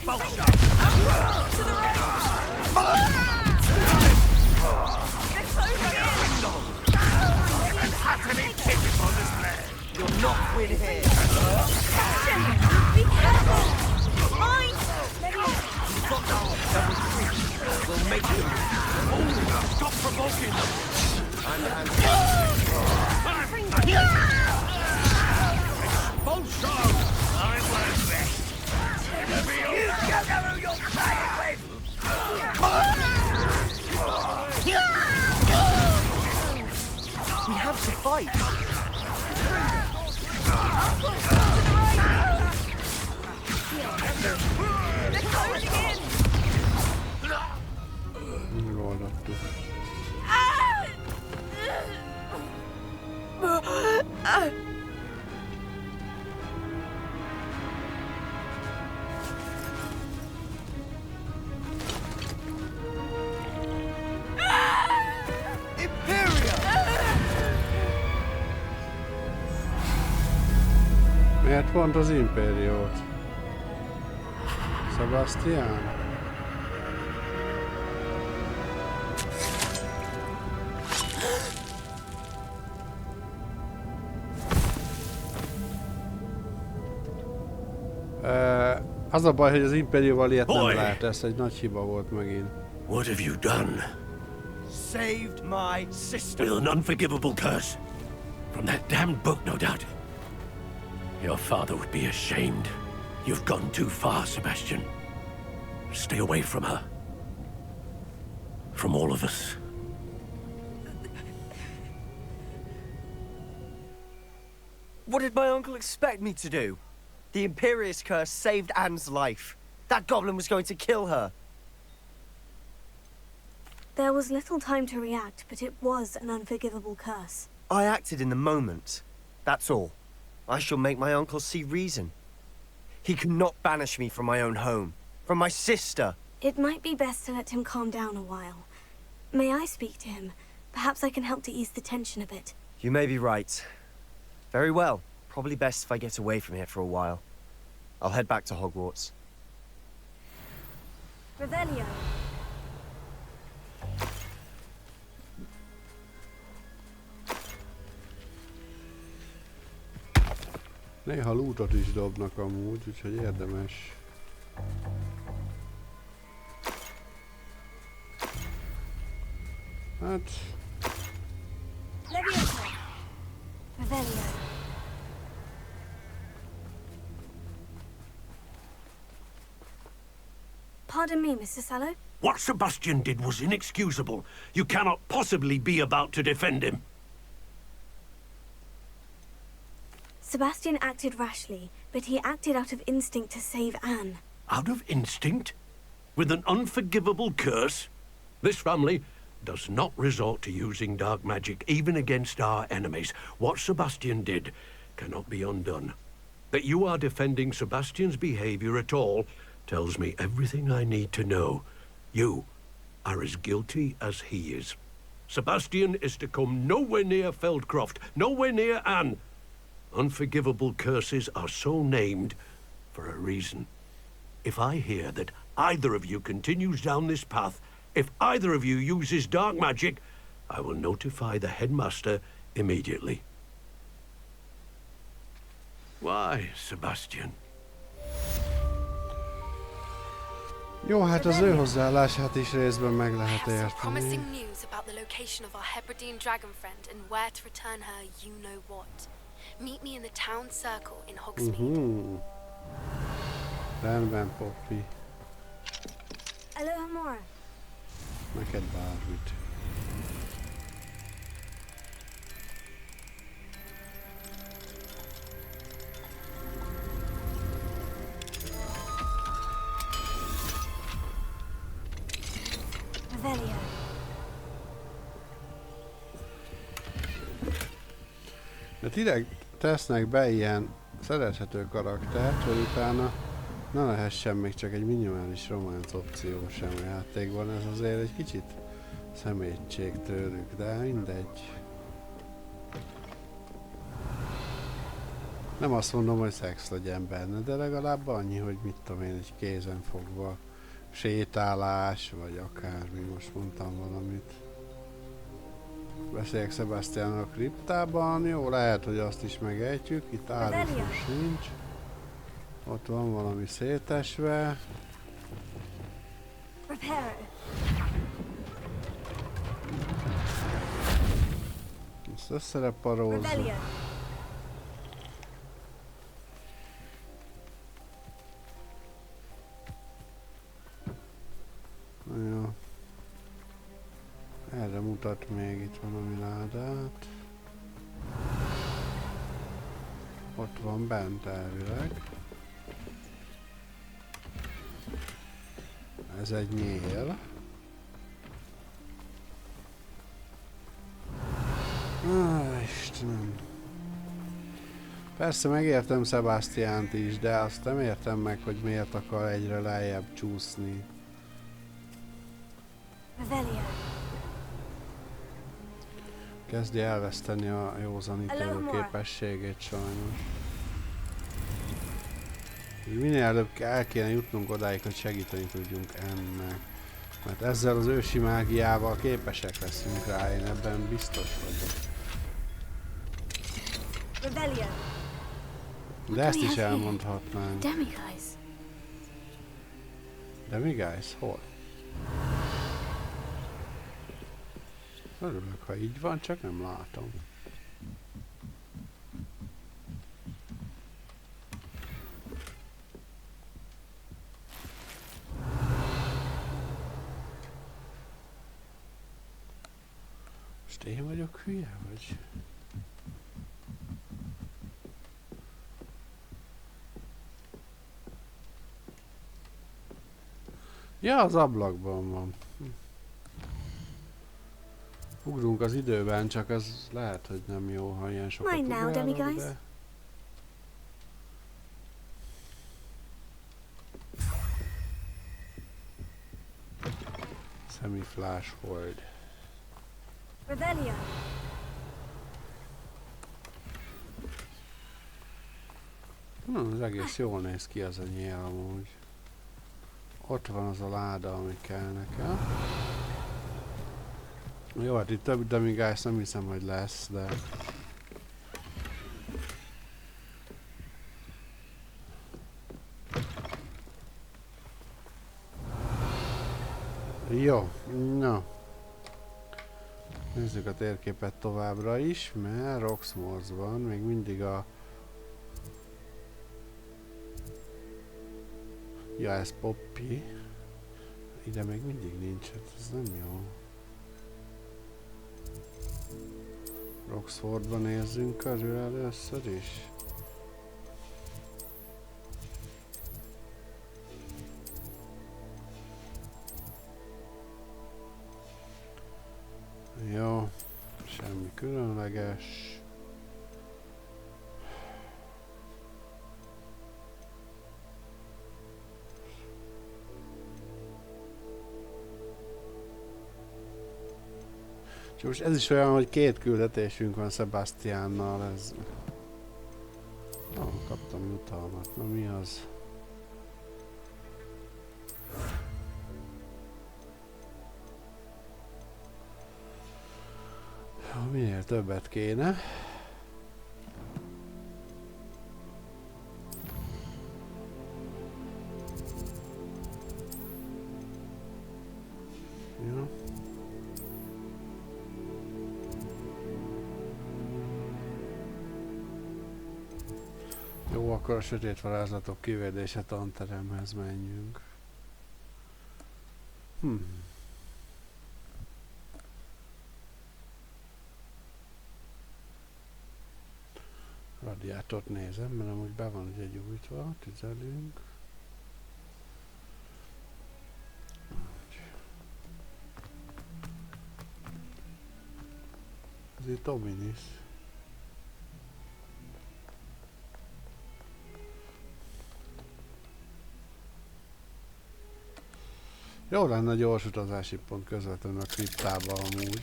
Speaker 6: Bolster! To the right! Utterly typical display.
Speaker 2: You'll not win here.
Speaker 3: Be careful! Mine!
Speaker 2: We'll make them.
Speaker 6: Oh, stop provoking them. Expulsion! I won't rest. You don't know who you're playing with!
Speaker 2: We have to fight.
Speaker 3: They're closing in!
Speaker 1: Megoldottuk. Miért pont az Impériót? Sebastian? Az a baj, hogy az Impérióval ilyet nem
Speaker 6: Boy!
Speaker 1: lehet, ez egy nagy hiba volt megint.
Speaker 6: What have you done?
Speaker 2: Saved my sister.
Speaker 6: With an unforgivable curse. From that damned book, no doubt. Your father would be ashamed. You've gone too far, Sebastian. Stay away from her. From all of us.
Speaker 2: What did my uncle expect me to do? The Imperious curse saved Anne's life. That goblin was going to kill her.
Speaker 3: There was little time to react, but it was an unforgivable curse.
Speaker 2: I acted in the moment. That's all. I shall make my uncle see reason. He cannot banish me from my own home. From my sister.
Speaker 3: It might be best to let him calm down a while. May I speak to him? Perhaps I can help to ease the tension a bit.
Speaker 2: You may be right. Very well. Probably best if I get away from here for a while. I'll head back to Hogwarts.
Speaker 3: Revelio.
Speaker 1: Néha lootot is dobnak amúgy, úgyhogy érdemes. Hát...
Speaker 3: Leviosa. Revelio. Pardon me, Mr. Sallow.
Speaker 6: What Sebastian did was inexcusable. You cannot possibly be about to defend him.
Speaker 3: Sebastian acted rashly, but he acted out of instinct to save Anne.
Speaker 6: Out of instinct? With an unforgivable curse? This family does not resort to using dark magic, even against our enemies. What Sebastian did cannot be undone. That you are defending Sebastian's behavior at all tells me everything I need to know. You are as guilty as he is. Sebastian is to come nowhere near Feldcroft, nowhere near Anne. Unforgivable curses are so named for a reason. If I hear that either of you continues down this path, if either of you uses dark magic, I will notify the headmaster immediately. Why, Sebastian?
Speaker 1: Jó, hát az ő hozzáállását is részben meg lehet
Speaker 7: I have some
Speaker 1: érteni.
Speaker 7: promising news about the location of our Hebridean dragon friend and where to return her you know what. Meet me in the town circle in Hogsmeade.
Speaker 1: Rendben, Poppy.
Speaker 3: Aloha Mora.
Speaker 1: Neked bármit.
Speaker 3: Revelio.
Speaker 1: De direkt tesznek be ilyen szerethető karaktert, hogy utána ne lehessen még csak egy minimális románc opció sem a játékban. Ez azért egy kicsit szemétség tőlük, de mindegy. Nem azt mondom, hogy szex legyen benne, de legalább annyi, hogy mit tudom én, egy kézen fogva sétálás, vagy akármi, most mondtam valamit. Beszéljek Sebastiannal a kriptában, jó, lehet, hogy azt is megejtjük, itt árusos nincs. Ott van valami szétesve.
Speaker 3: Reparo.
Speaker 1: Ezt összereparózzuk.
Speaker 3: Revelio.
Speaker 1: Jó. Erre mutat még, itt van a ládát. Ott van bent elvileg. Ez egy nyél. Istenem. Persze megértem Sebastiánt is, de azt nem értem meg, hogy miért akar egyre lejjebb csúszni.
Speaker 3: Revelio.
Speaker 1: Kezdi elveszteni a józanító képességét sajnos. Minél előbb el kéne jutnunk odáig, hogy segíteni tudjunk ennek. Mert ezzel az ősi mágiával képesek leszünk rá, én ebben biztos vagyok.
Speaker 3: Revelio.
Speaker 1: De ezt is elmondhatnánk.
Speaker 3: Demiguise.
Speaker 1: Demiguise? Hol? Örülök, ha így van, csak nem látom. Most én vagyok hülye, vagy? Ja, az ablakban van. Ugrunk az időben, csak az lehet, hogy nem jó, ha ilyen sokat
Speaker 3: Mine now,
Speaker 1: ugrálok,
Speaker 3: Demiguise.
Speaker 1: de... Semi-flash hold.
Speaker 3: Revelio.
Speaker 1: Az egész jól néz ki az a nyél amúgy. Ott van az a láda, ami kell nekem. Jó, hát itt több Demiguise nem hiszem, hogy lesz, de... Jó, na. Nézzük a térképet továbbra is, mert Roxmorsban még mindig a... Ja, ez Poppy. Ide még mindig nincs, hát ez nem jó. Roxfordban nézzünk körül először is. Jó, semmi különleges. Csak most ez is olyan, hogy 2 küldetésünk van Sebastiannal, ez... kaptam jutalmat, na mi az? Minél többet kéne. Ja. Jó, akkor a sötét varázslatok kivédése tanteremhez menjünk. Radiátort nézem, mert amúgy be van ugye gyújtva, tüzelünk. Ez itt Dominis. Jó lenne gyors utazási pont közvetlenül a kriptába amúgy.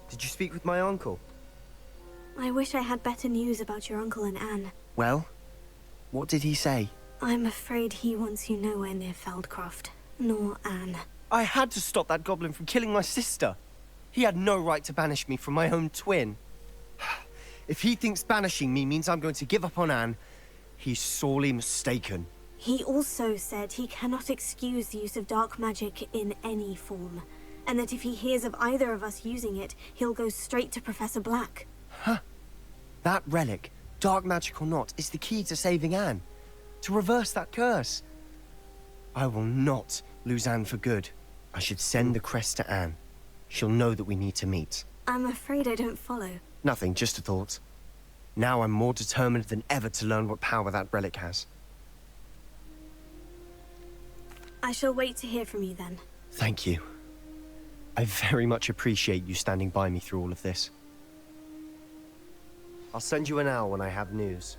Speaker 2: Did you speak with my uncle?
Speaker 3: I wish I had better news about your uncle and Anne.
Speaker 2: Well, what did he say?
Speaker 3: I'm afraid he wants you nowhere near Feldcroft, nor Anne.
Speaker 2: I had to stop that goblin from killing my sister. He had no right to banish me from my own twin. If he thinks banishing me means I'm going to give up on Anne, he's sorely mistaken.
Speaker 3: He also said he cannot excuse the use of dark magic in any form, and that if he hears of either of us using it, he'll go straight to Professor Black.
Speaker 2: Huh. That relic, dark magic or not, is the key to saving Anne. To reverse that curse. I will not lose Anne for good. I should send the crest to Anne. She'll know that we need to meet.
Speaker 3: I'm afraid I don't follow.
Speaker 2: Nothing, just a thought. Now I'm more determined than ever to learn what power that relic has.
Speaker 3: I shall wait to hear from you then.
Speaker 2: Thank you. I very much appreciate you standing by me through all of this. I'll send you an owl when I have news.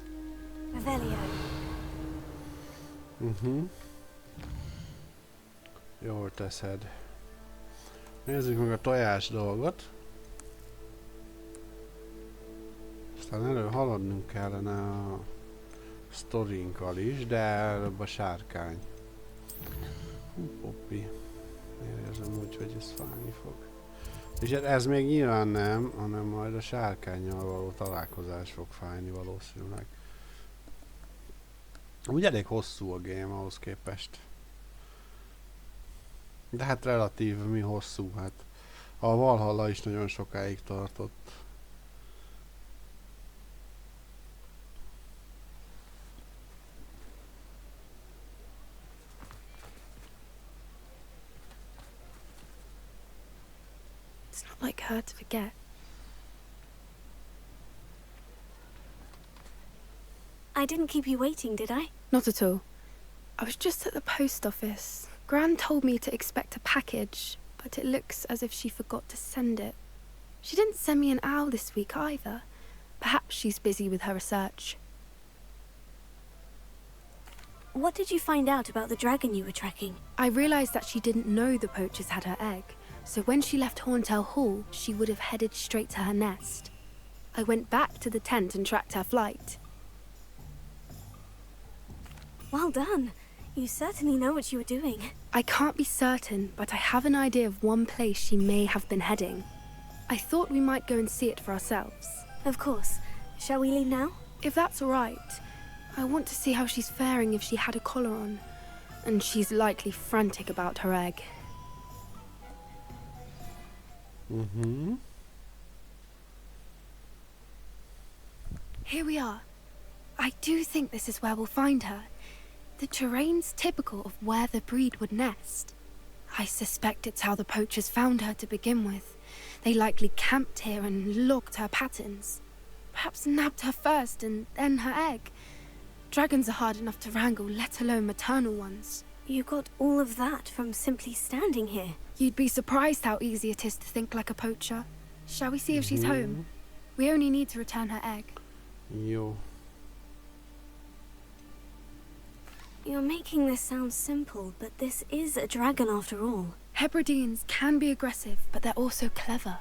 Speaker 3: Revelio.
Speaker 1: Jól teszed. Nézzük meg a tojás dolgot. Aztán haladnunk kellene a sztorinkkal is, de előbb a sárkány. Poppy. Érzem úgy, hogy ez fájni fog. És ez még nyilván nem, hanem majd a sárkánnyal való találkozás fog fájni valószínűleg. Úgy elég hosszú a game ahhoz képest. De hát relatív, mi hosszú, hát a Valhalla is nagyon sokáig tartott.
Speaker 8: It's not like her to forget.
Speaker 3: I didn't keep you waiting, did I?
Speaker 8: Not at all. I was just at the post office. Gran told me to expect a package, but it looks as if she forgot to send it. She didn't send me an owl this week either. Perhaps she's busy with her research.
Speaker 3: What did you find out about the dragon you were tracking?
Speaker 8: I realized that she didn't know the poachers had her egg, so when she left Horntail Hall, she would have headed straight to her nest. I went back to the tent and tracked her flight.
Speaker 3: Well done. You certainly know what you were doing.
Speaker 8: I can't be certain, but I have an idea of one place she may have been heading. I thought we might go and see it for ourselves.
Speaker 3: Of course. Shall we leave now?
Speaker 8: If that's all right. I want to see how she's faring if she had a collar on. And she's likely frantic about her egg. Here we are. I do think this is where we'll find her. The terrain's typical of where the breed would nest. I suspect it's how the poachers found her to begin with. They likely camped here and logged her patterns. Perhaps nabbed her first and then her egg. Dragons are hard enough to wrangle, let alone maternal ones.
Speaker 3: You got all of that from simply standing here.
Speaker 8: You'd be surprised how easy it is to think like a poacher. Shall we see if she's home? We only need to return her egg.
Speaker 1: Jó.
Speaker 3: You're making this sound simple, but this is a dragon after all.
Speaker 8: Hebrideans can be aggressive, but they're also clever.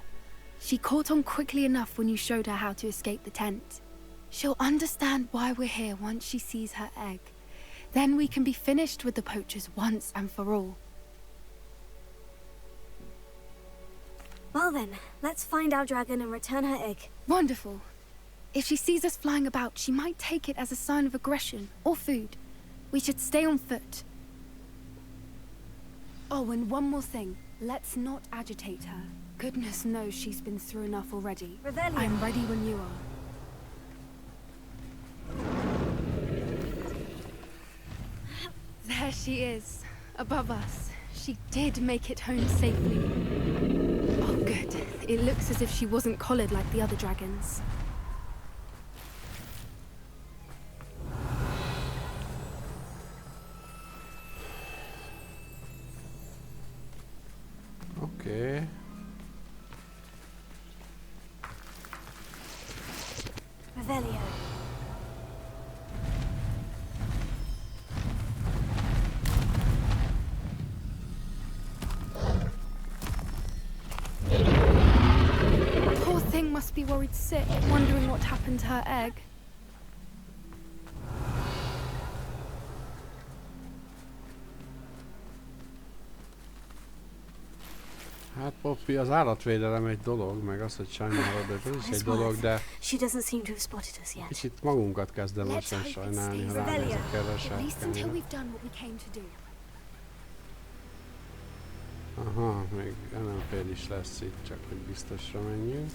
Speaker 8: She caught on quickly enough when you showed her how to escape the tent. She'll understand why we're here once she sees her egg. Then we can be finished with the poachers once and for all.
Speaker 3: Well then, let's find our dragon and return her egg.
Speaker 8: Wonderful. If she sees us flying about, she might take it as a sign of aggression or food. We should stay on foot. Oh, and one more thing. Let's not agitate her. Goodness knows she's been through enough already.
Speaker 3: Revelio.
Speaker 8: I'm ready when you are. There she is, above us. She did make it home safely. Oh, good. It looks as if she wasn't collared like the other dragons.
Speaker 1: Oké.
Speaker 3: Revelio.
Speaker 8: Poor thing must be worried sick, wondering what happened to her egg.
Speaker 1: Hát Poppy, az állatvédelem egy dolog, meg az, hogy sajnálod, de ez is egy dolog, de
Speaker 3: She doesn't seem to have spotted us yet.
Speaker 1: kicsit magunkat kezdem
Speaker 8: Let's
Speaker 1: lassan
Speaker 8: hope it
Speaker 1: sajnálni, ha
Speaker 8: stays
Speaker 1: ránézek erre a
Speaker 8: At least until
Speaker 1: sárkányra.
Speaker 8: we've done what we came to do.
Speaker 1: Aha, még ellenfél is lesz itt, csak hogy biztosra menjünk.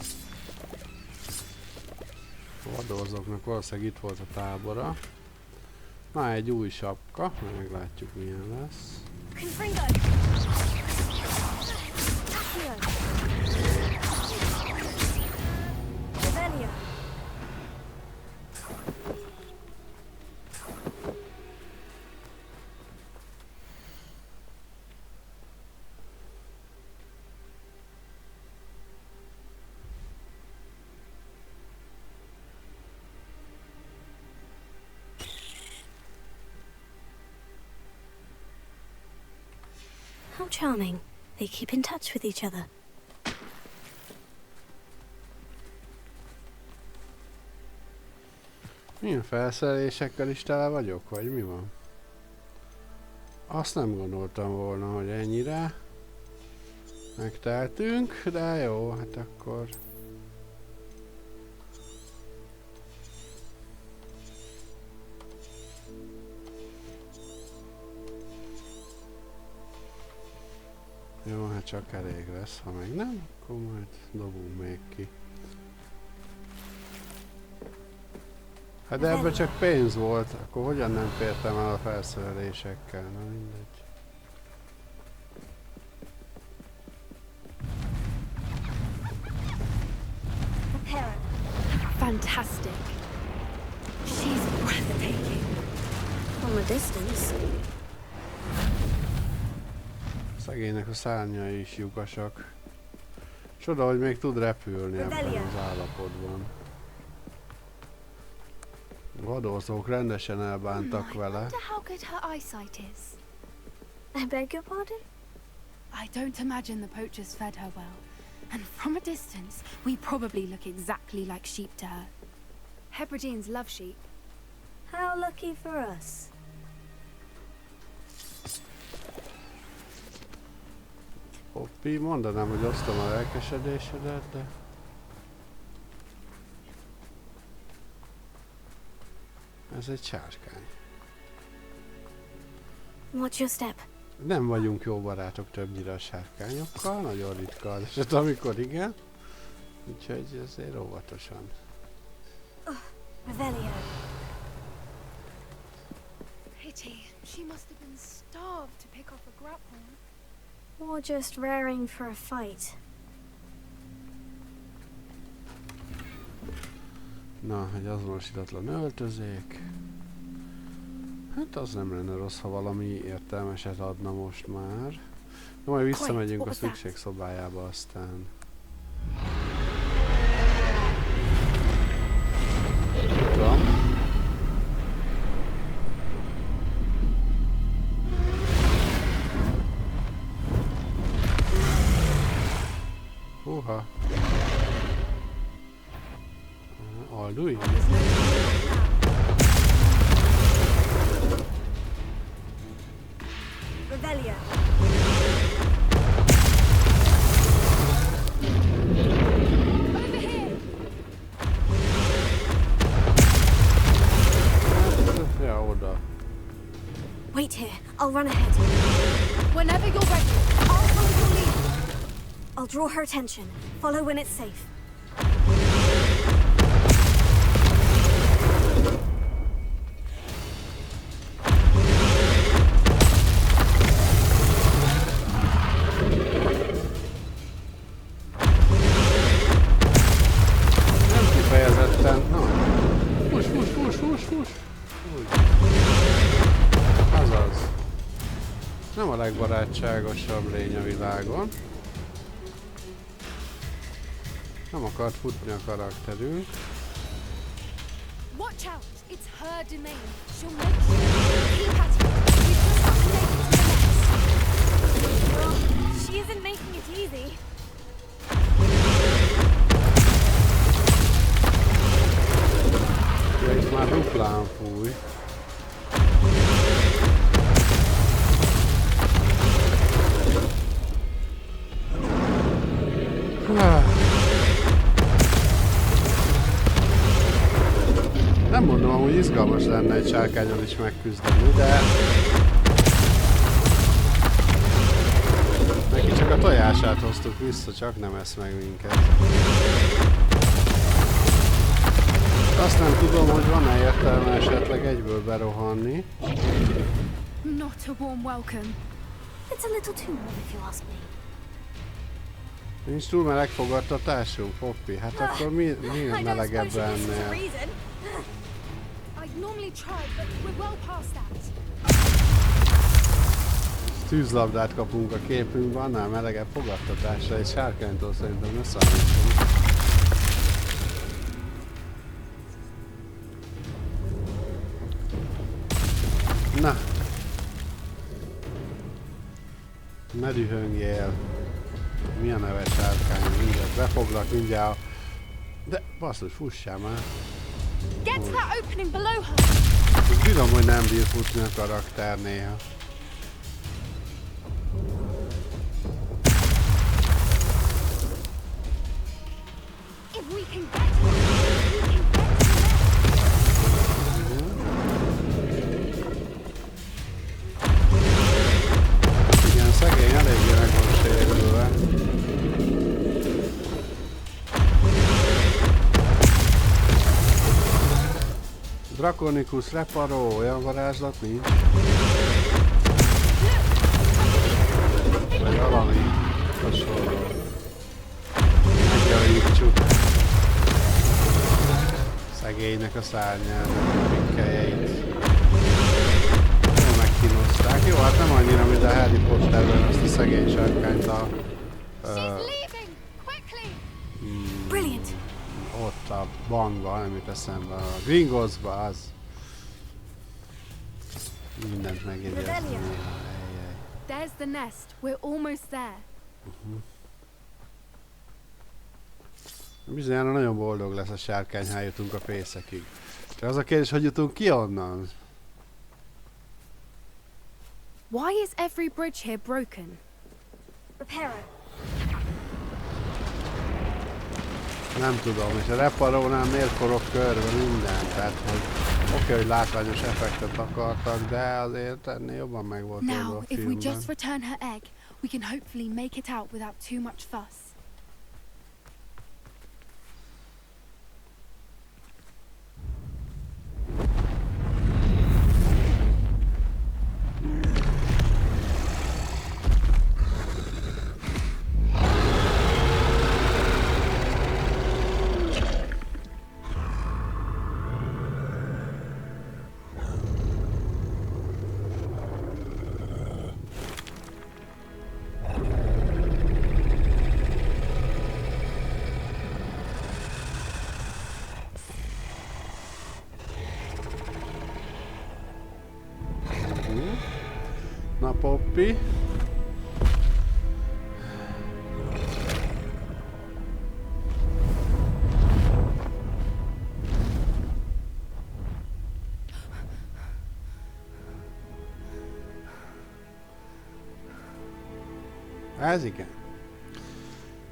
Speaker 1: A vadorzóknak valószínűleg itt volt a tábora. Na, egy új sapka, meglátjuk milyen lesz.
Speaker 3: Confringo! Accio! Revelio! How charming. They keep in touch with each other.
Speaker 1: Milyen felszerelésekkel is tele vagyok, vagy mi van? Azt nem gondoltam volna, hogy ennyire megteltünk, de jó, hát akkor... Jó, hát csak elég lesz, ha meg nem, akkor majd dobunk még ki. Hát de ebben csak pénz volt, akkor hogyan nem fértem el a felszerelésekkel, na mindegy.
Speaker 3: Prepare.
Speaker 8: Fantastic. She's breathtaking.
Speaker 3: From a distance.
Speaker 1: Szegénynek a szárnyai is lyukasak. Csoda, hogy még tud repülni ebben az állapotban. A vadorzók rendesen elbántak
Speaker 8: I
Speaker 1: vele.
Speaker 8: wonder how good her eyesight is.
Speaker 3: I beg your pardon?
Speaker 8: I don't imagine the poachers fed her well. And from a distance, we probably look exactly like sheep to her. Hebrideans love sheep.
Speaker 3: How lucky for us.
Speaker 1: Poppy, mondanám, hogy osztom a lelkesedésedet, de... Ez egy sárkány.
Speaker 3: Watch your step.
Speaker 1: Nem vagyunk jó barátok többnyire a sárkányokkal, nagyon ritka az eset, amikor igen. Úgyhogy ezért óvatosan.
Speaker 3: Revelio.
Speaker 8: Pity. She must have been starved to pick off a grapple.
Speaker 3: Or just raring for a fight.
Speaker 1: Na, egy azonosítatlan öltözék. Hát az nem lenne rossz, ha valami értelmeset adna most már. De majd visszamegyünk a szükségszobájába aztán. Tudom. Húha. Alduj?
Speaker 3: Revelio.
Speaker 1: Ja, oda.
Speaker 3: Wait here. I'll run ahead.
Speaker 8: Whenever you're ready, I'll follow your lead.
Speaker 3: I'll draw her attention. Follow when it's safe.
Speaker 1: Nem kifejezetten. Na. Fus. Úgy. Azaz. Nem a legbarátságosabb lény a világon. Nem akart futni a karakterünk.
Speaker 8: Watch out! It's her domain. She'll make sure. Keep at it. We just have to make it to the next.
Speaker 3: She isn't making it easy.
Speaker 1: Ja, itt már duplán fúj. Nem mondom, amúgy izgalmas lenne egy sárkánnyal is megküzdeni, de... Neki csak a tojását hoztuk vissza, csak nem esz meg minket. Azt nem tudom, hogy van-e értelme esetleg egyből berohanni.
Speaker 8: Not a warm welcome.
Speaker 3: It's a little too warm if you ask me.
Speaker 1: Nincs túl meleg fogadtatásunk, Poppy? Hát akkor mi melegebb ennél?
Speaker 8: I'd normally try, but we're well past that.
Speaker 1: Tűzlabdát kapunk a képünkben, annál melegebb fogadtatásra egy sárkánytól szerintem ne számítsunk. Na! Ne dühöngjél! Mi a neve sárkány? Mindjárt befoglak, mindjárt. De basszus, fussál már!
Speaker 8: Get to that opening below her.
Speaker 1: Tudom, hogy nem bír futni a karakter néha.
Speaker 8: If we can get to her, we can get to
Speaker 1: her. Igen, szegény eléggé meg van sérülve. Drakonikus reparó, olyan varázslat nincs. Vagy valami hasonló. Megjavítsuk. Szegénynek a szárnyát, a pikkelyeit. Jól megkínozták. Jó, hát nem annyira, mint a Harry Potterben azt a szegény sárkányt a...
Speaker 3: Brilliant.
Speaker 1: Ott a bankban, nem jut eszembe, a Gringottsba az. Mindent megjegyezni néha.
Speaker 8: There's the nest. We're almost there.
Speaker 1: Bizonyára nagyon boldog lesz a sárkány, ha jutunk a fészekig. Csak az a kérdés, hogy jutunk ki onnan?
Speaker 8: Why is every bridge here broken?
Speaker 3: Reparo.
Speaker 1: Nem tudom, és a reparónál miért forog körbe minden, tehát hogy Oké, hogy látványos effektet akartak, de azért ennél jobban meg volt oldva a
Speaker 8: Now, if we
Speaker 1: filmben.
Speaker 8: just return her egg, we can hopefully make it out without too much fuss.
Speaker 1: Na, Poppy. Ez igen.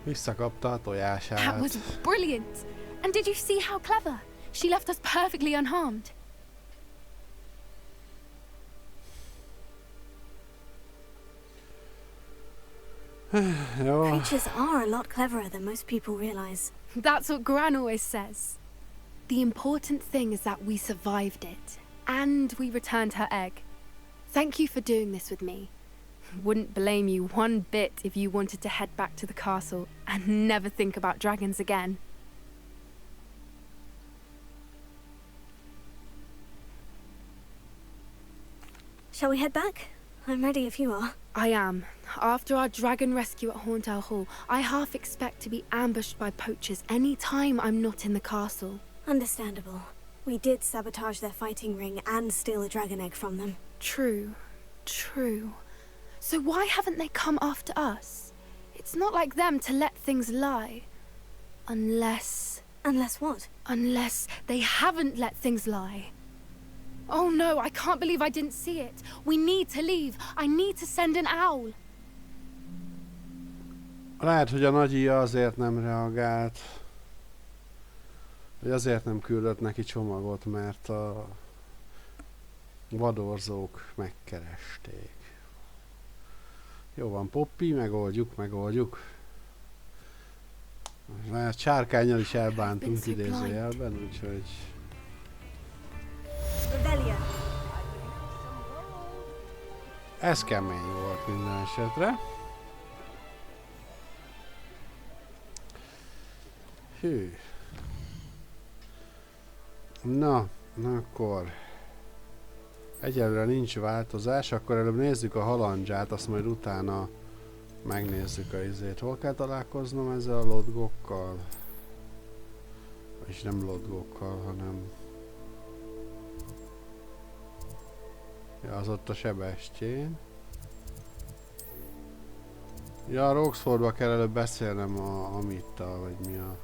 Speaker 1: Visszakapta a tojását.
Speaker 8: That was brilliant! And did you see how clever? She left us perfectly unharmed.
Speaker 1: Jó.
Speaker 3: Creatures are a lot cleverer than most people realize.
Speaker 8: That's what Gran always says. The important thing is that we survived it, and we returned her egg. Thank you for doing this with me. Wouldn't blame you one bit if you wanted to head back to the castle and never think about dragons again.
Speaker 3: Shall we head back? I'm ready if you are.
Speaker 8: I am. After our dragon rescue at Hauntow Hall, I half expect to be ambushed by poachers any time I'm not in the castle.
Speaker 3: Understandable. We did sabotage their fighting ring and steal a dragon egg from them.
Speaker 8: True. True. So why haven't they come after us? It's not like them to let things lie. Unless...
Speaker 3: Unless what?
Speaker 8: Unless they haven't let things lie. Oh no, I can't believe I didn't see it. We need to leave. I need to send an owl.
Speaker 1: Lehet, hogy a nagyija azért nem reagált. Vagy azért nem küldött neki csomagot, mert a vadorzók megkeresték. Jó van, Poppy, megoldjuk. Mert sárkánnyal is elbántunk idézőjelben, úgyhogy...
Speaker 3: Rebellion.
Speaker 1: Ez kemény volt minden esetre. Hű. Na akkor... Egyelőre nincs változás, akkor előbb nézzük a halandzsát, azt majd utána megnézzük a izét. Hol kell találkoznom ezzel a lodgokkal? És nem lodgokkal, hanem... Ja, az ott a Sebestyén. Ja, Roxfordba kell előbb beszélnem a Amittal, vagy mi a...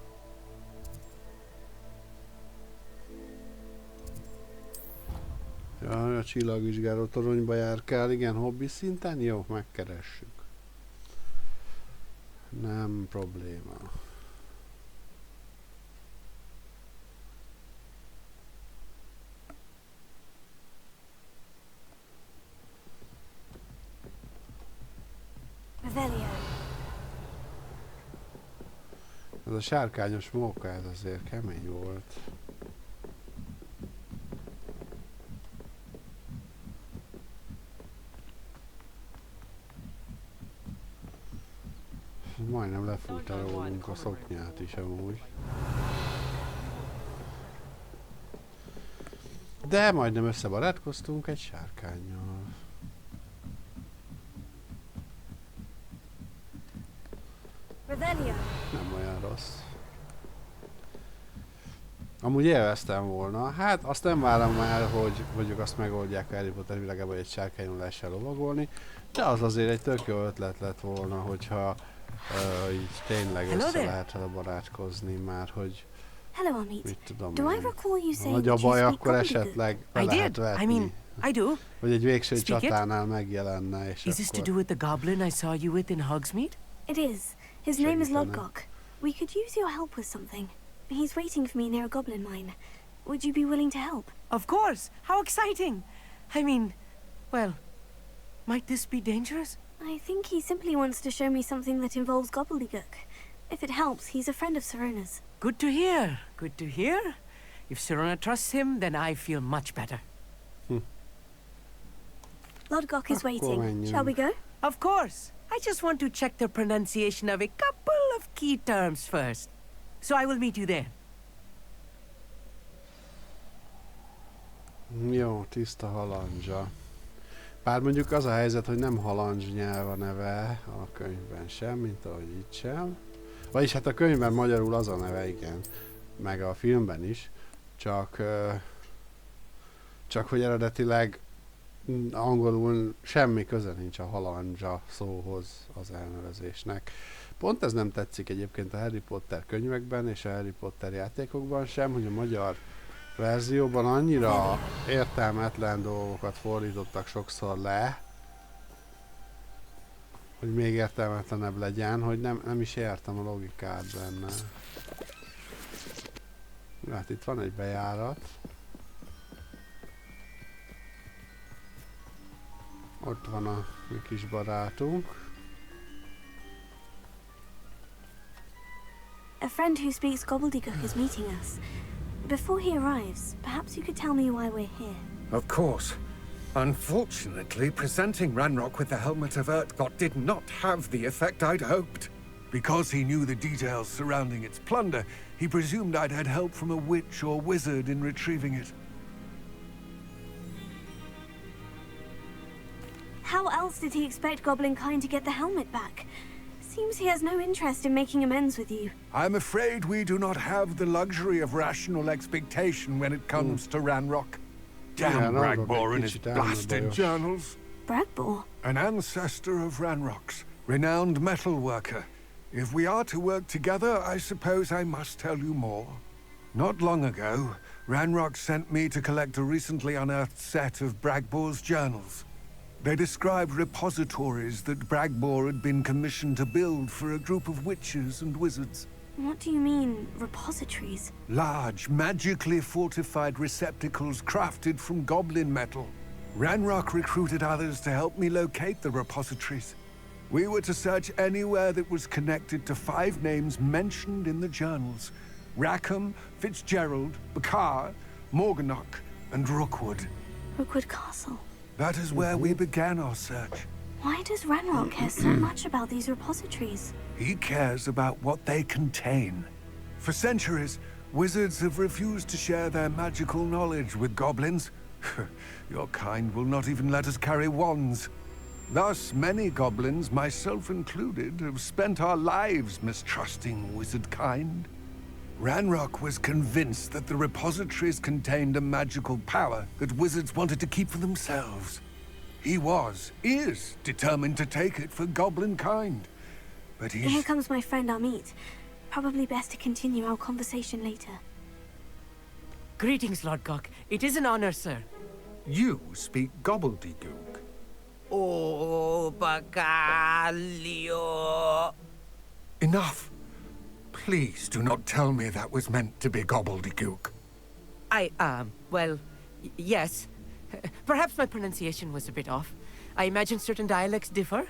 Speaker 1: Ja, a csillagvizsgáló toronyba járkál, igen, hobbi szinten? Jó, megkeressük. Nem probléma.
Speaker 3: Revelio.
Speaker 1: Ez a sárkányos móka, ez azért kemény volt. Majdnem lefújta rólunk a szoknyát is amúgy. De majdnem összebarátkoztunk egy sárkánnyal.
Speaker 3: Revelio.
Speaker 1: Nem olyan rossz. Amúgy élveztem volna. Hát azt nem várom el, hogy mondjuk azt megoldják a Harry Potter világában, hogy egy sárkányon lehessen lovagolni. De az azért egy tök jó ötlet lett volna, hogyha így tényleg össze lehet vele barátkozni már, hogy
Speaker 3: Hello, Amit.
Speaker 1: mit tudom
Speaker 3: Do I
Speaker 1: én.
Speaker 3: recall you
Speaker 1: Ha
Speaker 3: saying
Speaker 1: nagy a
Speaker 3: that you
Speaker 1: baj,
Speaker 3: speak
Speaker 1: akkor
Speaker 3: gobbledygook?
Speaker 1: esetleg
Speaker 9: I
Speaker 1: be lehet
Speaker 9: did.
Speaker 1: vetni.
Speaker 9: I mean, I do.
Speaker 1: Hogy egy végső
Speaker 9: Speak it.
Speaker 1: csatánál megjelenne, és
Speaker 9: Is this to do
Speaker 1: akkor...
Speaker 9: with the goblin I saw you with in Hogsmeade?
Speaker 3: It is. His name is
Speaker 1: Segítene.
Speaker 3: Lodgok. We could use your help with something. He's waiting for me near a goblin mine. Would you be willing to help?
Speaker 9: Of course. How exciting. I mean, well, might this be dangerous?
Speaker 3: I think he simply wants to show me something that involves gobbledygook. If it helps, he's a friend of Sirona's.
Speaker 9: Good to hear. Good to hear. If Sirona trusts him, then I feel much better.
Speaker 3: Lodgok is waiting.
Speaker 1: menjünk.
Speaker 3: Shall we go?
Speaker 9: Of course. I just want to check the pronunciation of a couple of key terms first. So I will meet you there.
Speaker 1: Jó, tiszta halandzsa. Bár mondjuk az a helyzet, hogy nem halandzs nyelv a neve a könyvben sem, mint ahogy itt sem. Vagyis hát a könyvben magyarul az a neve, igen. Meg a filmben is. Csak hogy eredetileg angolul semmi köze nincs a halandzsa szóhoz az elnevezésnek. Pont ez nem tetszik egyébként a Harry Potter könyvekben és a Harry Potter játékokban sem, hogy a magyar verzióban annyira értelmetlen dolgokat fordítottak sokszor le, hogy még értelmetlenebb legyen, hogy nem is értem a logikát benne. Hát itt van egy bejárat. Ott van a mi kis barátunk.
Speaker 3: A friend who speaks gobbledygook is meeting us. Before he arrives, perhaps you could tell me why we're here.
Speaker 10: Of course. Unfortunately, presenting Ranrock with the Helmet of Urtkot did not have the effect I'd hoped.
Speaker 6: Because he knew the details surrounding its plunder, he presumed I'd had help from a witch or wizard in retrieving it.
Speaker 3: How else did he expect Goblinkind to get the helmet back? Seems he has no interest in making amends with you.
Speaker 6: I'm afraid we do not have the luxury of rational expectation when it comes to Ranrock. Damn Bragbor and his blasted journals.
Speaker 3: Bragbor?
Speaker 6: An ancestor of Ranrock's, renowned metal worker. If we are to work together, I suppose I must tell you more. Not long ago, Ranrock sent me to collect a recently unearthed set of Bragbor's journals. They described repositories that Bragbor had been commissioned to build for a group of witches and wizards.
Speaker 3: What do you mean, repositories?
Speaker 6: Large, magically fortified receptacles crafted from goblin metal. Ranrock recruited others to help me locate the repositories. We were to search anywhere that was connected to 5 names mentioned in the journals. Rackham, Fitzgerald, Bakar, Morganach, and Rookwood.
Speaker 3: Rookwood Castle.
Speaker 6: That is where we began our search.
Speaker 3: Why does Ranrock care so much about these repositories?
Speaker 6: He cares about what they contain. For centuries, wizards have refused to share their magical knowledge with goblins. Your kind will not even let us carry wands. Thus, many goblins, myself included, have spent our lives mistrusting wizard kind. Ranrock was convinced that the repositories contained a magical power that wizards wanted to keep for themselves. He is determined to take it for goblin kind. But
Speaker 3: Here comes my friend Amit. Probably best to continue our conversation later.
Speaker 9: Greetings, Lodgok. It is an honor, sir.
Speaker 10: You speak gobbledygook.
Speaker 9: Oh, Bacalio.
Speaker 10: Enough. Please do not tell me that was meant to be gobbledygook.
Speaker 9: Well, yes. Perhaps my pronunciation was a bit off. I imagine certain dialects differ.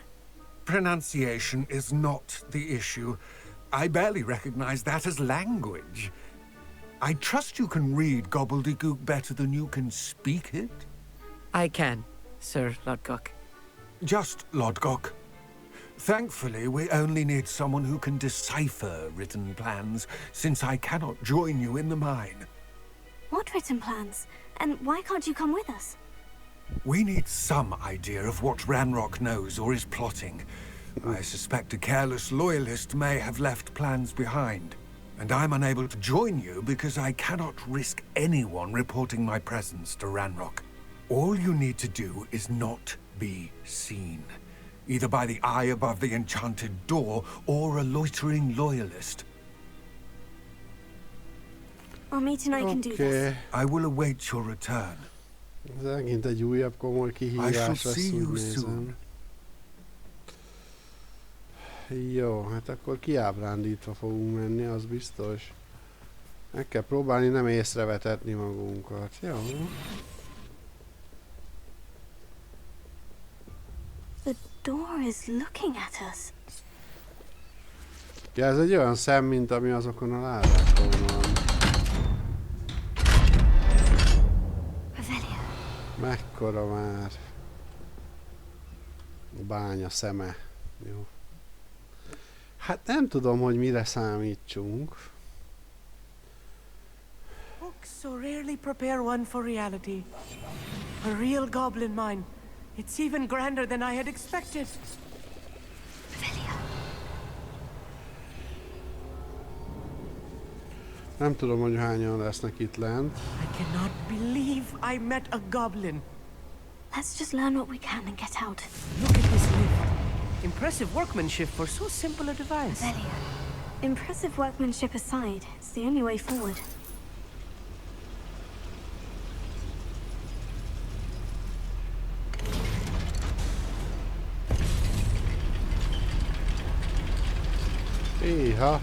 Speaker 10: Pronunciation is not the issue. I barely recognize that as language. I trust you can read gobbledygook better than you can speak it?
Speaker 9: I can, Sir Lodgok.
Speaker 10: Just Lodgok. Thankfully, we only need someone who can decipher written plans, since I cannot join you in the mine.
Speaker 3: What written plans? And why can't you come with us?
Speaker 10: We need some idea of what Ranrock knows or is plotting. I suspect a careless loyalist may have left plans behind. And I'm unable to join you because I cannot risk anyone reporting my presence to Ranrock. All you need to do is not be seen. Either by the eye above the enchanted door, or a loitering loyalist.
Speaker 3: Amit and I can do this.
Speaker 10: I will await your return.
Speaker 1: Ez megint egy újabb komoly kihívás lesz, úgy nézem. Jó, hát akkor kiábrándítva fogunk menni, az biztos. Meg kell próbálni nem észrevetetni magunkat. Jó.
Speaker 3: The door is looking at us.
Speaker 1: Ja, ez egy olyan szem, mint ami azokon a ládákon van. Mekkora már. A bánya szeme. Jó. Hát nem tudom, hogy mire számítsunk.
Speaker 9: Books so rarely prepare one for reality. A real goblin mine. It's even grander than I had expected.
Speaker 1: Nem tudom, hogy hányan lesznek itt lent.
Speaker 9: I cannot believe I met a goblin.
Speaker 3: Let's just learn what we can and get out.
Speaker 9: Look at this lift. Impressive workmanship for so simple a device.
Speaker 3: Velia. Impressive workmanship aside, it's the only way forward.
Speaker 1: Éha!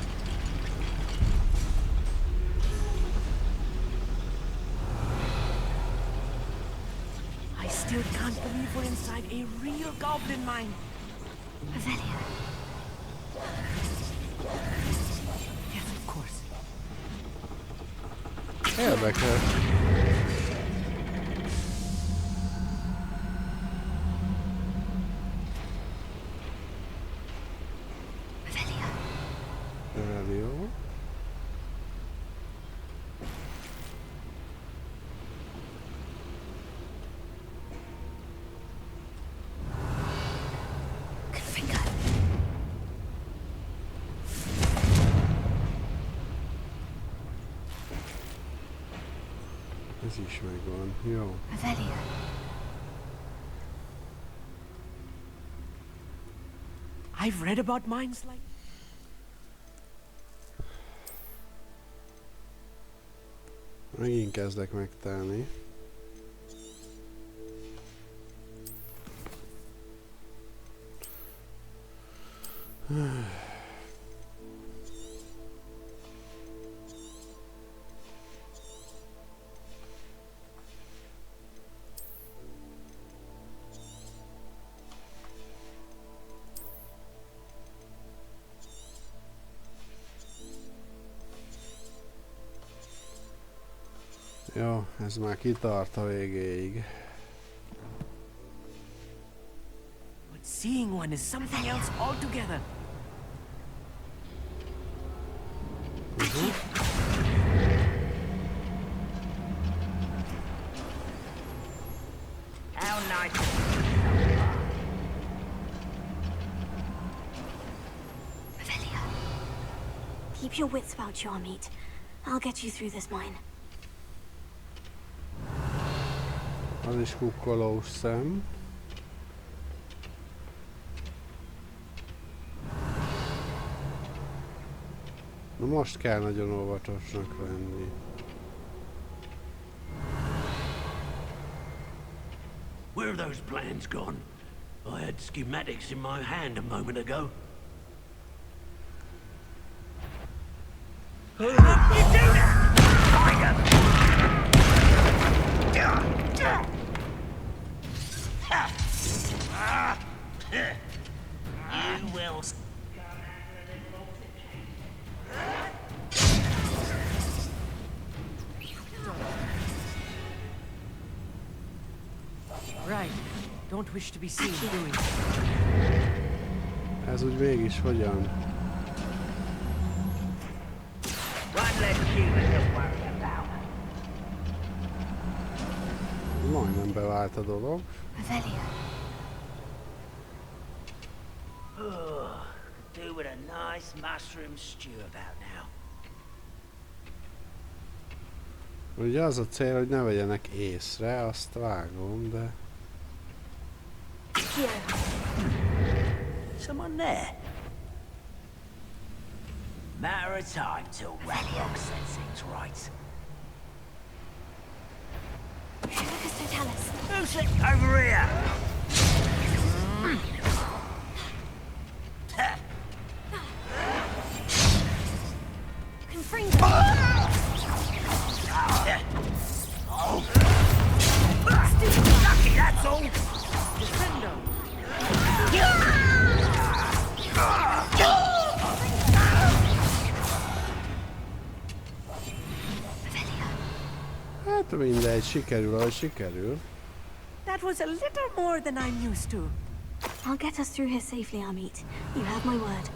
Speaker 9: I still can't believe we're inside a real goblin mine.
Speaker 3: Velia.
Speaker 9: Yes, of course.
Speaker 1: Érdekes. Jó. Ez is megvan. Jó.
Speaker 3: Velia.
Speaker 9: I've read about mines like...
Speaker 1: Megint kezdek megtelni. Jó, ez már kitart a végéig.
Speaker 9: But seeing one is something else altogether.
Speaker 5: How nice.
Speaker 3: Velia. Keep your wits about you, Amit. I'll get you through this mine.
Speaker 1: Az is kukkolós szem. Na most kell nagyon óvatosnak lenni.
Speaker 6: Where are those plans gone? I had schematics in my hand a moment ago.
Speaker 5: You will.
Speaker 9: Right. Don't wish to be seen doing.
Speaker 1: Ez úgy mégis hogyan?
Speaker 5: One less human to worry about.
Speaker 1: Majdnem bevált a dolog.
Speaker 3: Velia.
Speaker 5: Do with a nice mushroom stew about now.
Speaker 1: Ugye az a cél, hogy ne vegyenek észre, azt vágom, de...
Speaker 5: Someone there? Matter of time till Ranrock sets things right. Who's it over here?
Speaker 1: Hát mindegy, sikerül, ahogy sikerül.
Speaker 9: That was a little more than I'm used to.
Speaker 3: I'll get us through here safely, Amit. You have my word.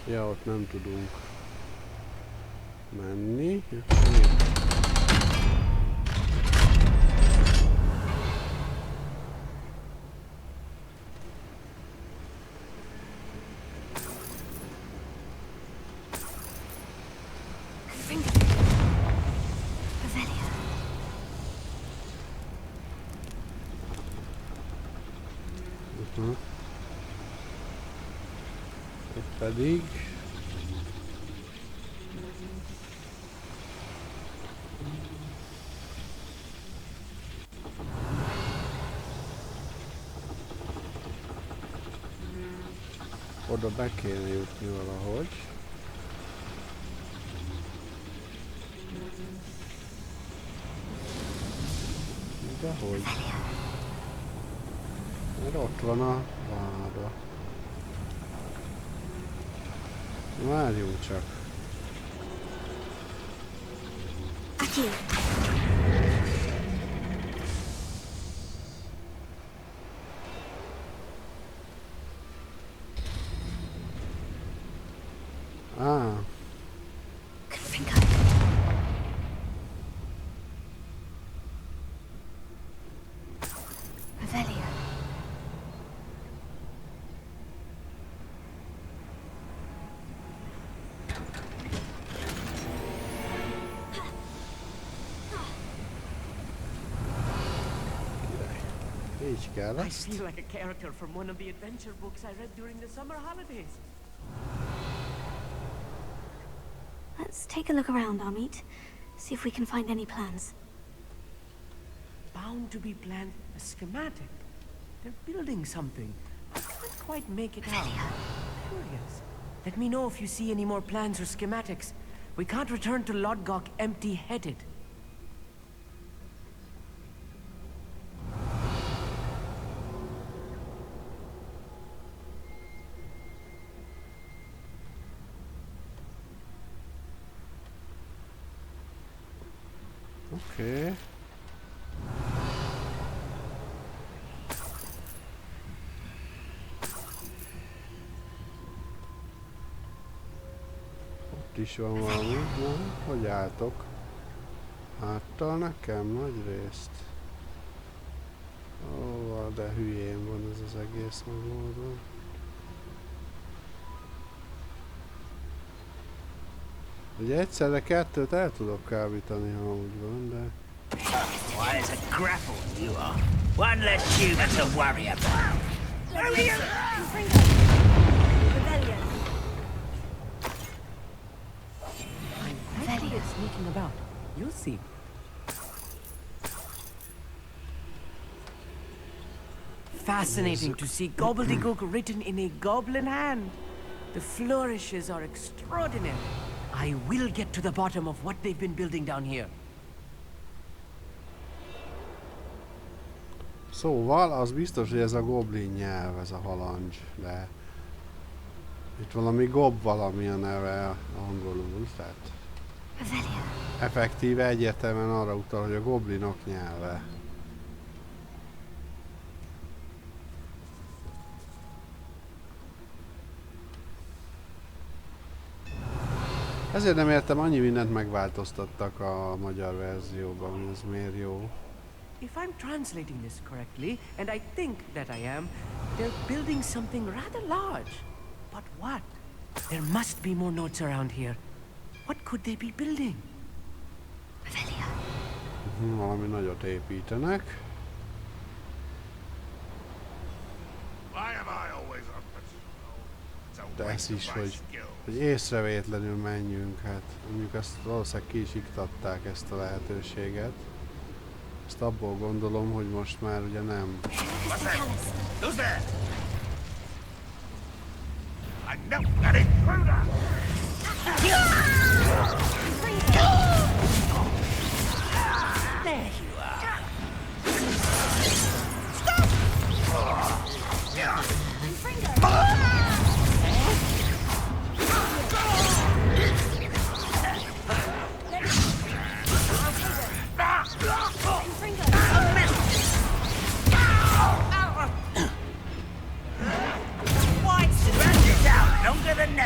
Speaker 1: Ja, ott nem tudunk menni. Itt pedig oda be kéne jutni valahogy. De hogy? Mert ott van a váda. Várjunk csak. Ah. Így kell
Speaker 9: I
Speaker 1: ezt.
Speaker 9: feel like a character from one of the adventure books I read during the summer holidays.
Speaker 3: Let's take a look around, Amit. See if we can find any plans.
Speaker 9: Bound to be planned a schematic. They're building something. I can't quite make it out. Curious. Let me know if you see any more plans or schematics. We can't return to Lodgok empty-headed.
Speaker 1: Oké. Ott is van valami. Na, hogy álltok? Háttal nekem nagy részt. Ó, de hülyén van ez az egész megoldva. Ugye egyszerre kettőt el tudok kábítani, ha úgy van, de...
Speaker 5: Why, there's a grapple you are. One less human to worry about.
Speaker 9: I'm sneaking about. You'll see. Fascinating to see gobbledygook written in a goblin hand. The flourishes are extraordinary. I will get to the bottom of what they've been building down here.
Speaker 1: Szóval, az biztos, hogy ez a goblin nyelv, ez a halandzs, de... Itt valami gob valami a neve angolul, tehát... Effektíve egyértelműen arra utal, hogy a goblinok nyelve. Ezért nem értem, annyi mindent megváltoztattak a magyar verzióban, hogy ez miért jó.
Speaker 9: If I'm translating this correctly, and I think that I am, they're building something rather large. But what? There must be more notes around here. What could they be building?
Speaker 1: Valami nagyot építenek. De ez is, hogy észrevétlenül menjünk, hát mondjuk azt valószínűleg ki is iktatták ezt a lehetőséget. Ezt abból gondolom, hogy most már ugye nem.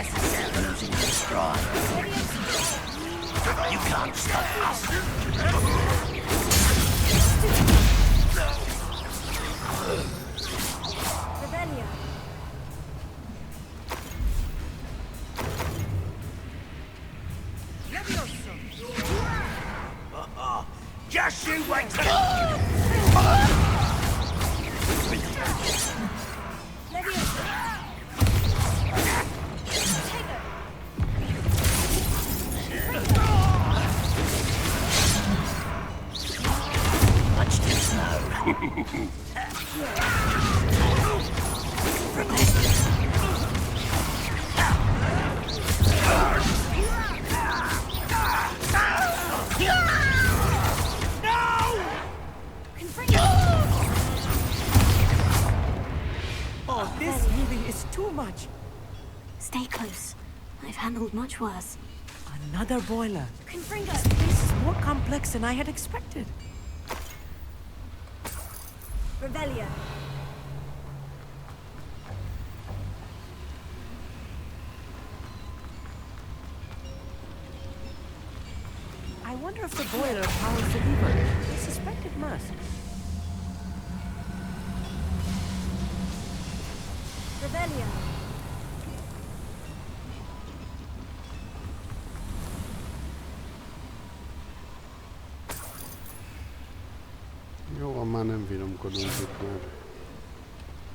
Speaker 5: necessarily using destroy. You can't stop us.
Speaker 3: Rebellion.
Speaker 5: Just you wait till... Much too slow.
Speaker 9: Oh, this really is too much.
Speaker 3: Stay close. I've handled much worse.
Speaker 9: Another boiler.
Speaker 3: Confringo.
Speaker 9: This place is more complex than I had expected.
Speaker 3: Rebellion.
Speaker 9: I wonder if the boiler powers the lever. I suspect it must.
Speaker 3: Rebellion.
Speaker 1: Jó, már nem vinomkodunk itt már.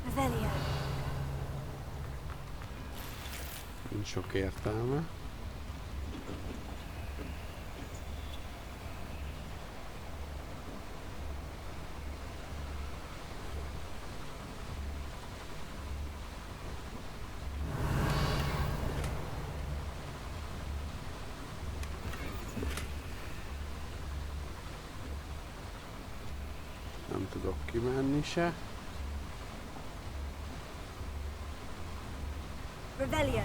Speaker 3: Rebellion.
Speaker 1: Nincs sok értelme. Nem tudok kimenni se.
Speaker 3: Rebellion.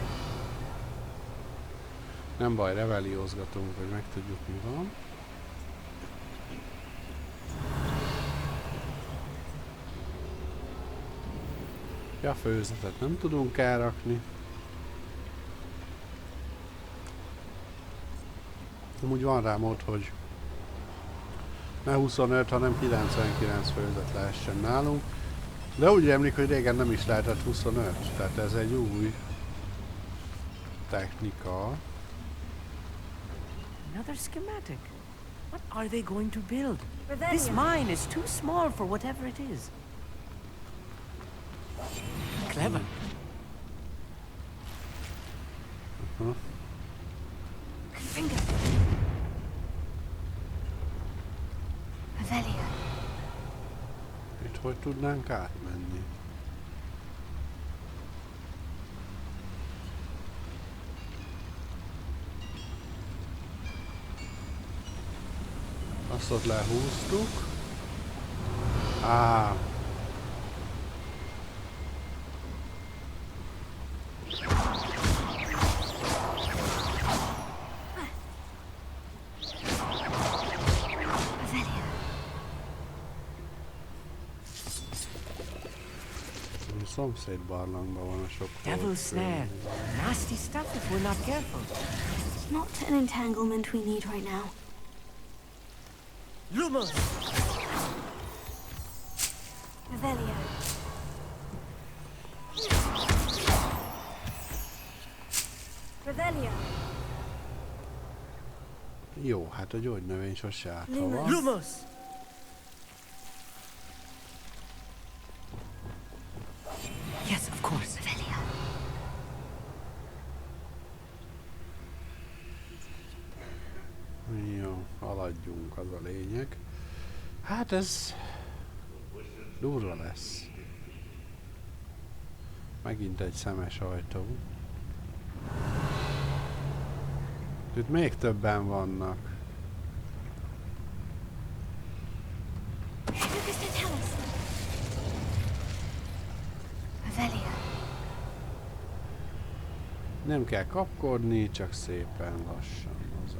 Speaker 1: Nem baj, rebelliózgatunk, hogy megtudjuk mi van. Ja, főzetet nem tudunk elrakni. Amúgy van rá mód, hogy ne 25, hanem 99 főzet lehessen nálunk. De úgy emlik, hogy régen nem is lehetett 25, tehát ez egy új technika.
Speaker 9: Another schematic. What are they going to build?
Speaker 3: Rebellion.
Speaker 9: This mine is too small for whatever it is. Clever.
Speaker 3: Confringo. Rebellion.
Speaker 1: Itt hogy tudnánk átmenni? Azt ott lehúztuk. Á. A szomszéd barlangban van a sok
Speaker 9: Devil's snare. Nasty stuff if we're not careful.
Speaker 3: Not an entanglement we need right now.
Speaker 9: Lumos!
Speaker 3: Rebellion. Rebellion.
Speaker 1: Jó, hát a gyógynövény sose áthaval.
Speaker 9: Lumos! Yes, of course.
Speaker 3: Rebellion.
Speaker 1: Jó, haladjunk, az a lényeg. Hát ez durva lesz. Megint egy szemes ajtó. Itt még többen vannak. Nem kell kapkodni, csak szépen lassan hozzá.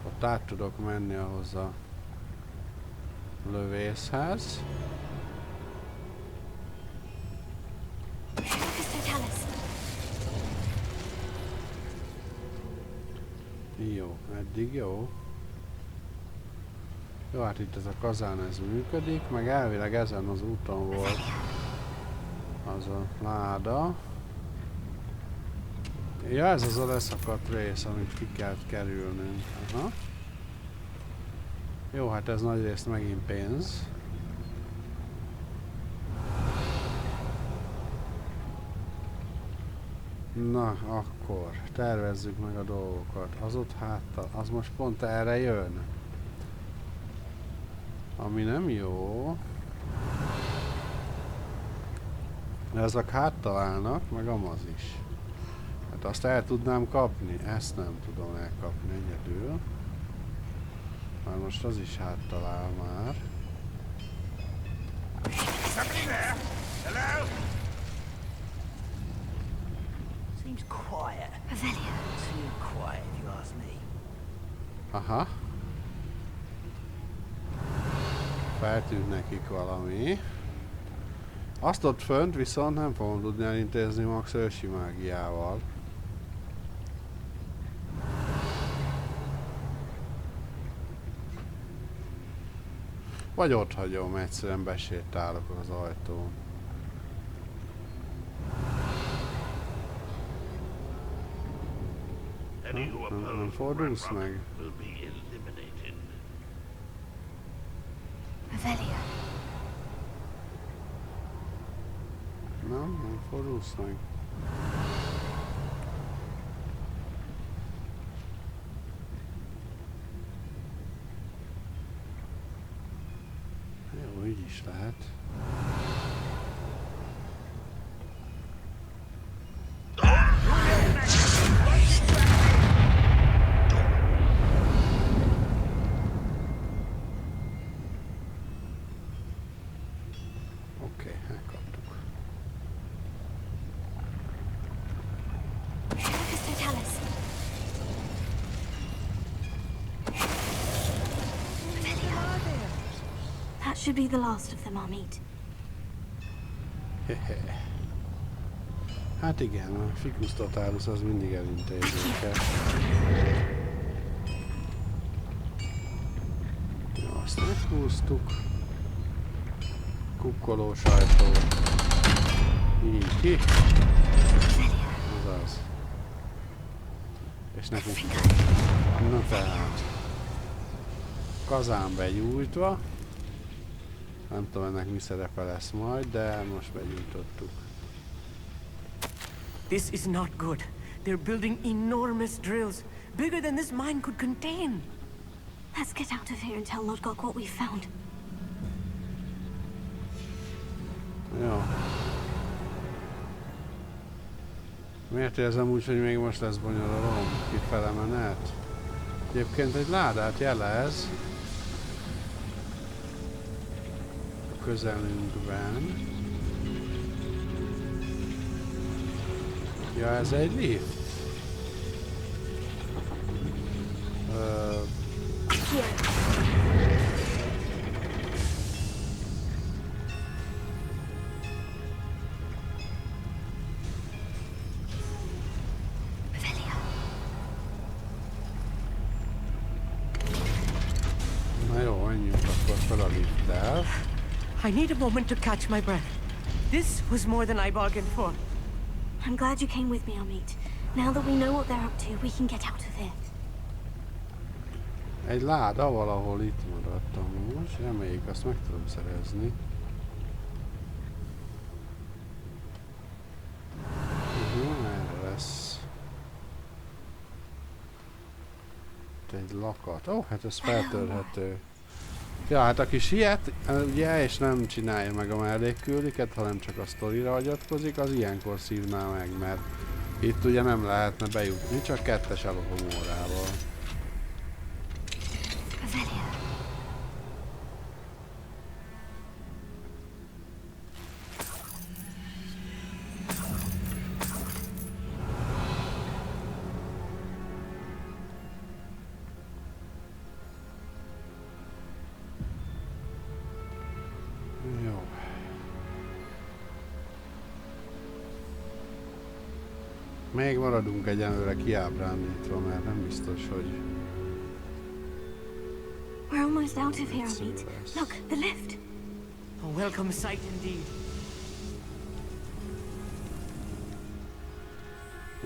Speaker 1: Ott át tudok menni ahhoz a lövészhez. Jó, eddig jó. Jó, hát itt ez a kazán ez működik, meg elvileg ezen az úton volt az a láda. Ja, ez az a leszakadt rész, amit ki kell kerülnünk. Aha. Jó, hát ez nagyrészt megint pénz. Na, akkor tervezzük meg a dolgokat. Az ott háttal, az most pont erre jön. Ami nem jó. Ezek háttal állnak, meg amaz is. Hát azt el tudnám kapni, ezt nem tudom elkapni egyedül. Már most az is háttal áll már.
Speaker 5: Seems quiet. Too quiet, if you ask me.
Speaker 1: Aha. Feltűnt nekik valami. Azt ott fönt viszont nem fogom tudni elintézni max ősi mágiával. Vagy ott hagyom, egyszerűen besétálok az ajtón. Nem fordulsz meg? Nem fordulsz meg. Jó, így is lehet. Oké, elkaptuk.
Speaker 3: That should be the last of them, Amit.
Speaker 1: Hát igen, a Ficus Totalus az mindig elintézőke. Jó, azt meghúztuk. Kukkoló sajtó. Így ki. Azaz. És nekünk... Na tehát. Kazán begyújtva. Nem tudom ennek mi szerepe lesz majd, de most begyújtottuk.
Speaker 9: This is not good. They're building enormous drills, bigger than this mine could contain.
Speaker 3: Let's get out of here and tell Lodgok what we found.
Speaker 1: Jó. Miért érzem úgy, hogy még most lesz bonyolulom? Kifele menet? Egyébként egy ládát jelez. A közelünkben. Ja, ez egy lift. Na jó, menjünk akkor fel a lifttel.
Speaker 9: I need a moment to catch my breath. This was more than I bargained for.
Speaker 3: I'm glad you came with me, Amit. Now that we know what they're up to, we can get out of here.
Speaker 1: Egy láda valahol itt maradtam most. Reméljük, azt meg tudom szerezni. Erre lesz. Itt egy lakat. Ó, hát ez feltörhető. Ja, hát aki siet, ugye, és nem csinálja meg a mellékküldiket, hanem csak a sztorira hagyatkozik, az ilyenkor szívná meg, mert itt ugye nem lehetne bejutni, csak kettes alapomórával. Még maradunk egyenlőre kiábrándítva, mert nem biztos, hogy...
Speaker 3: We're almost out of here, Amit. Look, the lift.
Speaker 9: A welcome sight indeed.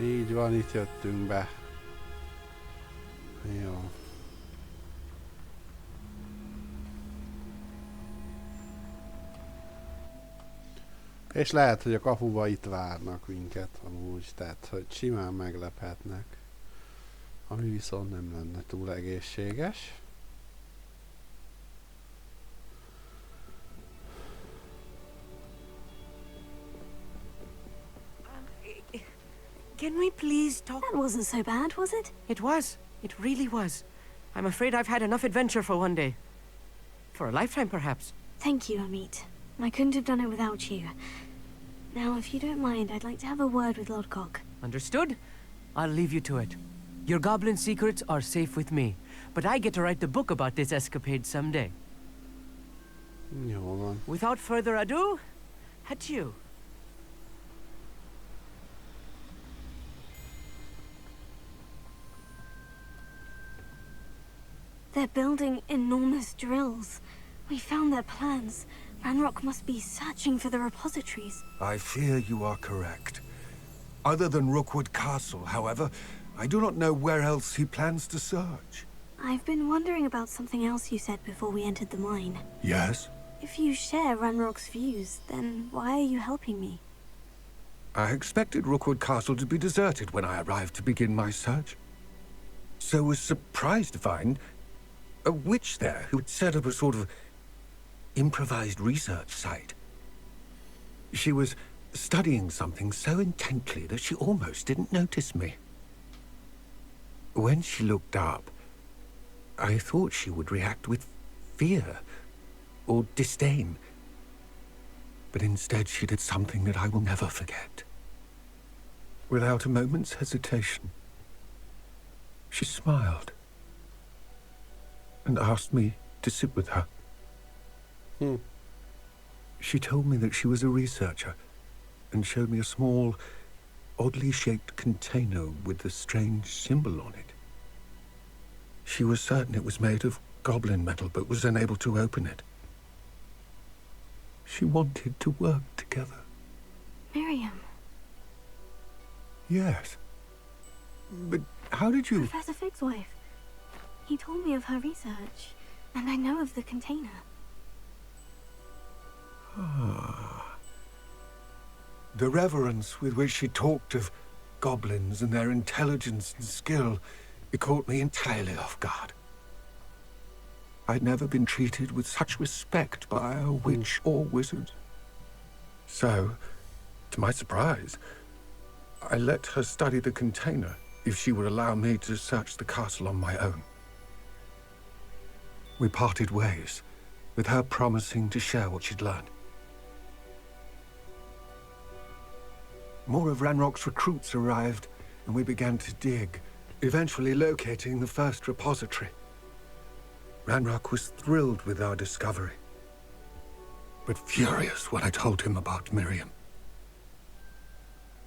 Speaker 1: Így van, itt jöttünk be. Jó. És lehet, hogy a kapuba itt várnak minket amúgy, tehát hogy simán meglephetnek. Ami viszont nem lenne túl egészséges.
Speaker 9: Can we please talk?
Speaker 3: That wasn't so bad, was it?
Speaker 9: It was. It really was. I'm afraid I've had enough adventure for one day. For a lifetime, perhaps.
Speaker 3: Thank you, Amit. I couldn't have done it without you. Now, if you don't mind, I'd like to have a word with Lodgok.
Speaker 9: Understood? I'll leave you to it. Your goblin secrets are safe with me, but I get to write the book about this escapade someday.
Speaker 1: Jó van.
Speaker 9: Without further ado, adieu.
Speaker 3: They're building enormous drills. We found their plans. Ranrock must be searching for the repositories.
Speaker 10: I fear you are correct. Other than Rookwood Castle, however, I do not know where else he plans to search.
Speaker 3: I've been wondering about something else you said before we entered the mine.
Speaker 10: Yes?
Speaker 3: If you share Ranrock's views, then why are you helping me?
Speaker 10: I expected Rookwood Castle to be deserted when I arrived to begin my search. So was surprised to find a witch there who had set up a sort of improvised research site. She was studying something so intently that she almost didn't notice me. When she looked up, I thought she would react with fear or disdain. But instead she did something that I will never forget. Without a moment's hesitation, she smiled and asked me to sit with her. She told me that she was a researcher and showed me a small, oddly shaped container with a strange symbol on it. She was certain it was made of goblin metal, but was unable to open it. She wanted to work together.
Speaker 3: Miriam.
Speaker 10: Yes. But how did you...
Speaker 3: Professor Fig's wife. He told me of her research, and I know of the container.
Speaker 10: Ah. The reverence with which she talked of goblins and their intelligence and skill, it caught me entirely off guard. I'd never been treated with such respect by a witch or wizard. So, to my surprise, I let her study the container if she would allow me to search the castle on my own. We parted ways, with her promising to share what she'd learned. More of Ranrock's recruits arrived, and we began to dig, eventually locating the first repository. Ranrock was thrilled with our discovery, but furious when I told him about Miriam.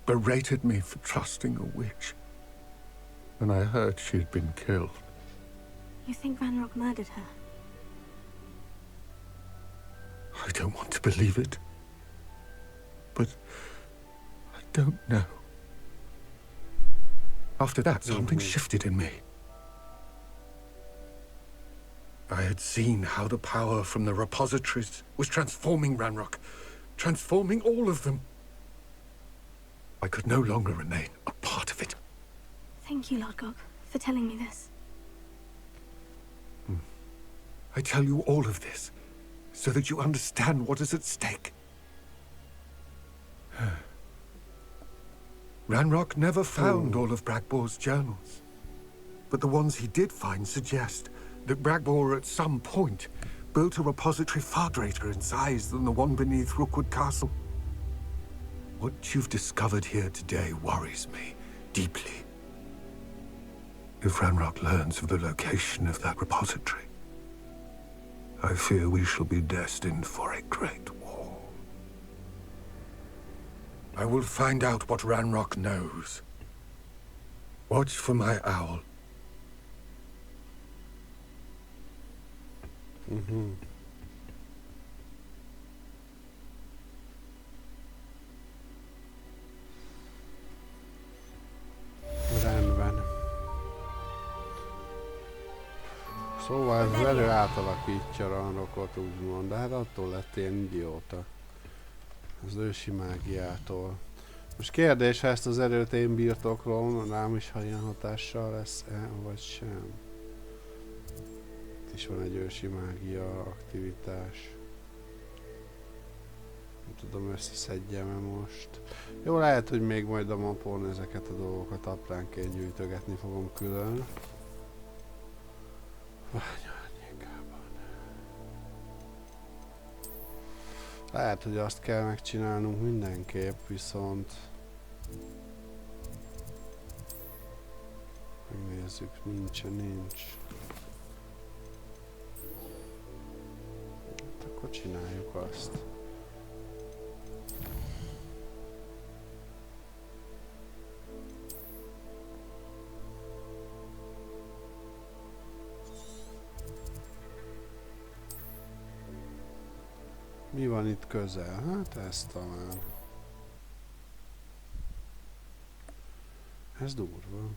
Speaker 10: Berated me for trusting a witch, and I heard she'd been killed.
Speaker 3: You think Ranrock murdered her?
Speaker 10: I don't want to believe it, but I don't know. After that, something shifted in me. I had seen how the power from the repositories was transforming Ranrock, transforming all of them. I could no longer remain a part of it.
Speaker 3: Thank you, Lodgok, for telling me this.
Speaker 10: I tell you all of this so that you understand what is at stake. Ranrock never found all of Bragbor's journals, but the ones he did find suggest that Bragbor at some point built a repository far greater in size than the one beneath Rookwood Castle. What you've discovered here today worries me deeply. If Ranrock learns of the location of that repository, I fear we shall be destined for a great war. I will find out what Ranrock knows, Watch for my owl.
Speaker 1: Rendben. Szóval ez az erő átalakítja Ranrockot, úgymond, de hát attól lett ilyen idióta. Az ősi mágiától. Most kérdés, ha ezt az erőt én birtoklom, rám is ha ilyen hatással lesz-e, vagy sem. Itt is van egy ősi mágia aktivitás. Nem tudom, összeszedjem-e most. Jó, lehet, hogy még majd a mapon ezeket a dolgokat apránként gyűjtögetni fogom külön. Lehet, hogy azt kell megcsinálnunk mindenképp, viszont... Megnézzük, nincs. Hát akkor csináljuk azt. Mi van itt közel? Hát ez talán. Ez durva.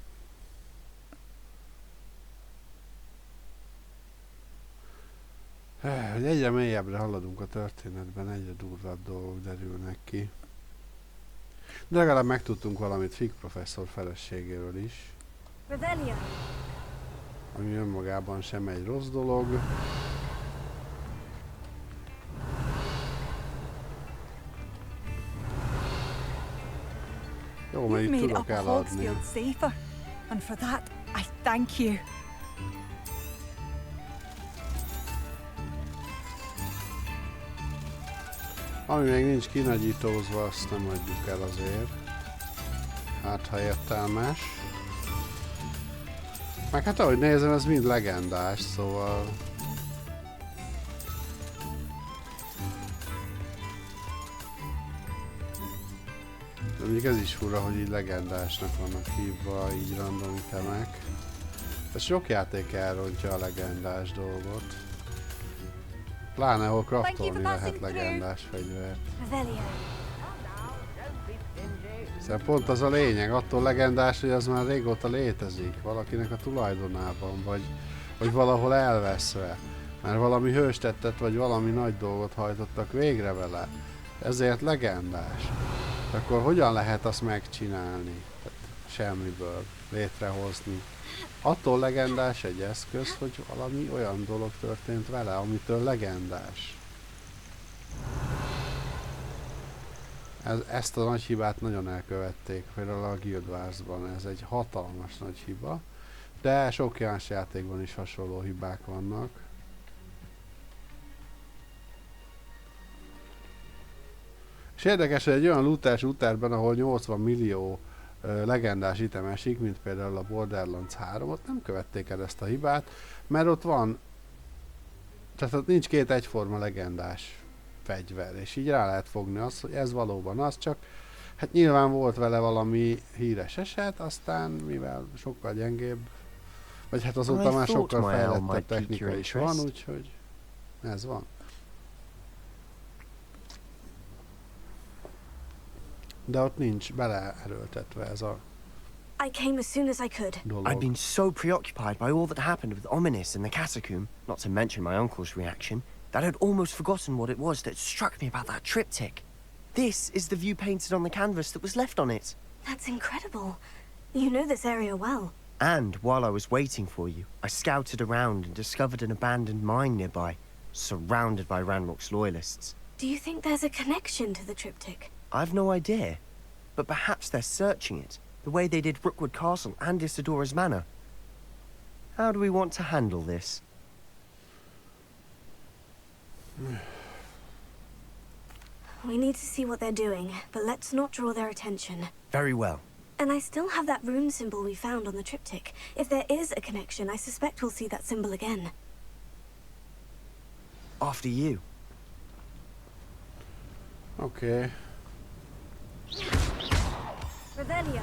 Speaker 1: Hogy egyre mélyebbre haladunk a történetben, egyre durvább dolgok derülnek ki. De legalább megtudtunk valamit Fig professzor feleségéről is.
Speaker 3: Revelia.
Speaker 1: Ami önmagában sem egy rossz dolog. Jó, mert itt tudok eladni.
Speaker 11: Safer, and for that I thank you.
Speaker 1: Ami még nincs kinagyítózva, azt nem adjuk el azért. Hát, ha értelmes. Meg hát ahogy nézem, ez mind legendás, szóval... De mondjuk ez is fura, hogy így legendásnak vannak hívva, így random itemek. Ez sok játék elrontja a legendás dolgot. Pláne, ahol craftolni lehet legendás fegyvert. Szóval pont az a lényeg, attól legendás, hogy az már régóta létezik, valakinek a tulajdonában, vagy valahol elveszve. Mert valami hőstettet, vagy valami nagy dolgot hajtottak végre vele. Ezért legendás. Akkor hogyan lehet azt megcsinálni? Tehát semmiből létrehozni. Attól legendás egy eszköz, hogy valami olyan dolog történt vele, amitől legendás. Ezt a nagy hibát nagyon elkövették, például a Guild Wars-ban, ez egy hatalmas nagy hiba, de sok más játékban is hasonló hibák vannak. És érdekes, hogy egy olyan lootás útterben, ahol 80 millió legendás item esik, mint például a Borderlands 3, ott nem követték el ezt a hibát, mert ott van, tehát ott nincs két egyforma legendás fegyver, és így rá lehet fogni azt, hogy ez valóban az, csak hát nyilván volt vele valami híres eset, aztán mivel sokkal gyengébb, vagy hát azóta már sokkal fejlettebb technika is van, úgyhogy ez van. De ott nincs beleerőltetve ez a
Speaker 3: I came as soon as I could.
Speaker 1: dolog.
Speaker 2: I'd been so preoccupied by all that happened with Ominous in the catacomb, not to mention my uncle's reaction, that I'd almost forgotten what it was that struck me about that triptych. This is the view painted on the canvas that was left on it.
Speaker 3: That's incredible. You know this area well.
Speaker 2: And while I was waiting for you, I scouted around and discovered an abandoned mine nearby, surrounded by Ranrock's loyalists.
Speaker 3: Do you think there's a connection to the triptych?
Speaker 2: I've no idea, but perhaps they're searching it, the way they did Rookwood Castle and Isidora's Manor. How do we want to handle this?
Speaker 3: We need to see what they're doing, but let's not draw their attention.
Speaker 2: Very well.
Speaker 3: And I still have that rune symbol we found on the triptych. If there is a connection, I suspect we'll see that symbol again.
Speaker 2: After you.
Speaker 1: Okay.
Speaker 3: Revelio.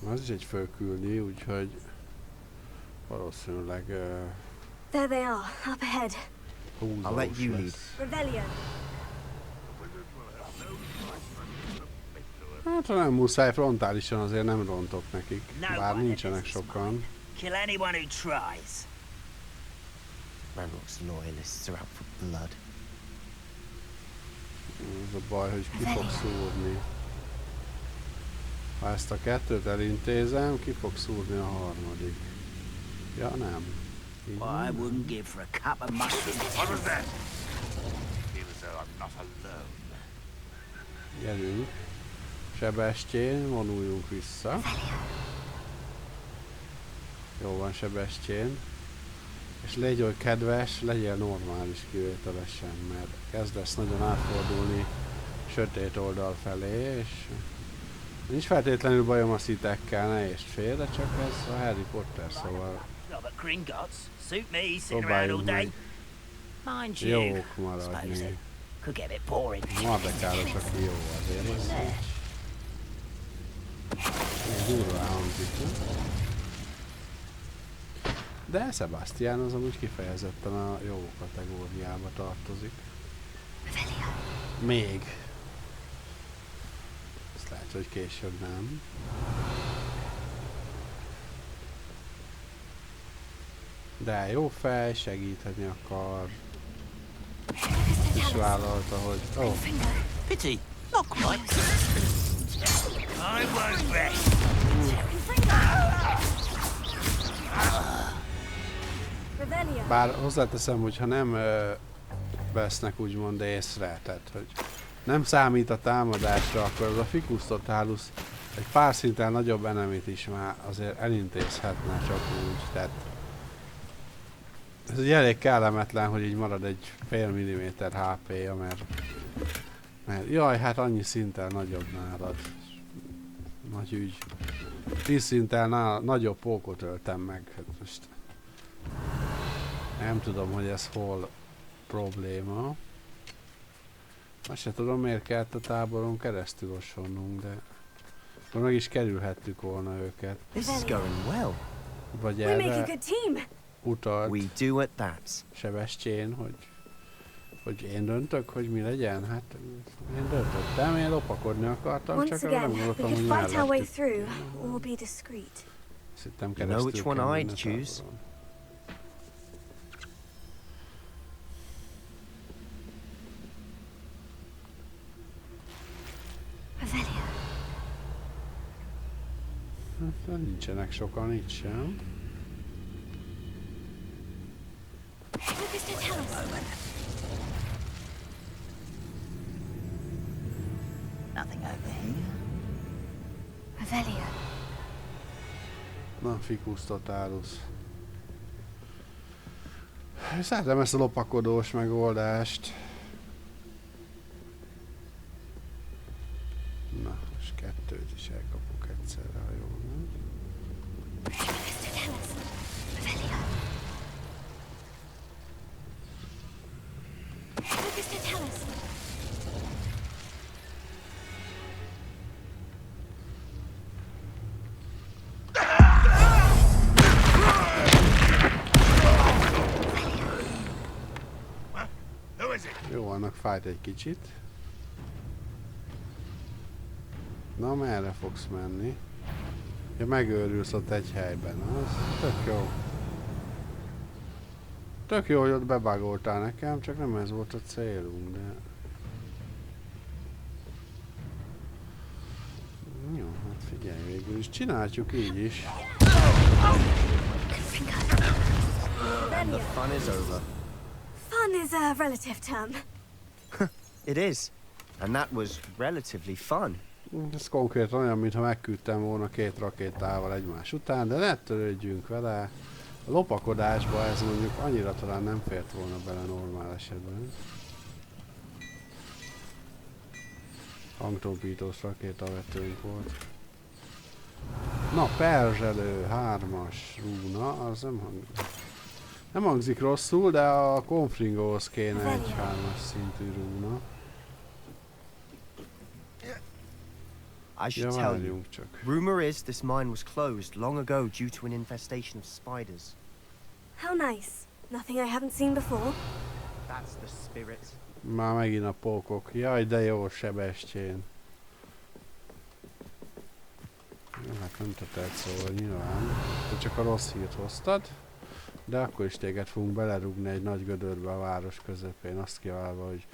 Speaker 1: Az is egy fölküldi, úgyhogy valószínűleg
Speaker 3: There they are, up ahead.
Speaker 2: I'll let you lead.
Speaker 3: Revelio.
Speaker 1: Hát ha nem muszáj, frontálisan azért nem rontok nekik, bár nincsenek sokan.
Speaker 5: Kill anyone who tries.
Speaker 2: Ranrock's loyalists are out for blood.
Speaker 1: Ez a baj, hogy ki fog szúrni. Ha ezt a kettőt elintézem, ki fog szúrni a harmadik. Ja, nem.
Speaker 5: I wouldn't give for a cup of mushrooms. What was that? Feel as though I'm not alone.
Speaker 1: Gyerünk. Sebestyén, vonuljunk vissza. Jó van, Sebestyén. És légy oly kedves, legyél normális kivételesen, mert kezdesz nagyon átfordulni sötét oldal felé, és nincs feltétlenül bajom a szitekkel, ne értsd félre, csak ez a Harry Potter, szóval
Speaker 5: Suit me, sitting around all day. Mind you,
Speaker 1: jók
Speaker 5: suppose
Speaker 1: maradni.
Speaker 5: it could get a bit boring.
Speaker 1: Mardekáros, aki jó azért, ez így durván hangzik. De Sebastian az amúgy kifejezetten a jó kategóriába tartozik. Még. Ezt lehet, hogy később nem. De jó fej, segíteni akar. És vállalta, hogy... Oh.
Speaker 5: Pity, not quite. I won't rest.
Speaker 1: Bár hozzáteszem, hogy ha nem vesznek úgymond észre, tehát hogy nem számít a támadásra, akkor az a Ficus Totalus egy pár szinten nagyobb enemit is már azért elintézhetne csak úgy, tehát ez egy elég kellemetlen, hogy így marad egy fél milliméter HP-ja, mert jaj, hát annyi szinten nagyobb nálad. Nagy ügy. 10 szinten nagyobb pókot öltem meg, hát most nem tudom, hogy ez hol probléma. Azt se tudom, miért kellett a táboron keresztül osonnunk, de akkor meg is kerülhettük volna őket.
Speaker 2: This is going well.
Speaker 1: Vagy erre utalt
Speaker 2: We do at that.
Speaker 1: Sebestyén, hogy én döntök, hogy mi legyen? Hát én döntöttem, én lopakodni akartam, csak nem gondoltam, hogy mellettük. Szerintem keresztül kell menni a táboron. Hát, nincsenek sokan itt sem.
Speaker 5: Nothing over here.
Speaker 3: Revelio.
Speaker 1: Na, Ficus Totalus. Szeretem ezt a lopakodós megoldást. Na, és kettőt is elkapok egyszerre, ha jól nem. Jó, annak fájt egy kicsit. Na, merre fogsz menni? Ja, megőrülsz ott egy helyben, az tök jó. Tök jó, hogy ott bebagoltál nekem, csak nem ez volt a célunk, de... Jó, hát figyelj, végül is csináljuk így is.
Speaker 2: And the fun is over.
Speaker 3: Fun is a relative term.
Speaker 2: It is. And that was relatively fun.
Speaker 1: Ez konkrétan olyan, mintha megküldtem volna 2 rakétával egymás után, de ne törődjünk vele. A lopakodásba ez mondjuk annyira talán nem fért volna bele normál esetben. Hangtompítós rakétavetőnk volt. Na, perzselő 3-as rúna, az nem hangzik rosszul, de a konfringóhoz kéne egy 3-as szintű rúna.
Speaker 2: I should
Speaker 1: Ja,
Speaker 2: tell you.
Speaker 1: várjunk csak.
Speaker 2: Rumor is this mine was closed long ago due to an infestation of spiders.
Speaker 3: How nice. Nothing I haven't seen before.
Speaker 2: That's the spirit.
Speaker 1: Már megint a pókok. Jaj, de jó, Sebestyén. Jó, hát nem tetett szóval nyilván. Te csak a rossz hírt hoztad. De akkor is téged fogunk belerúgni egy nagy gödörbe a város közepén. Azt kiabálva, hogy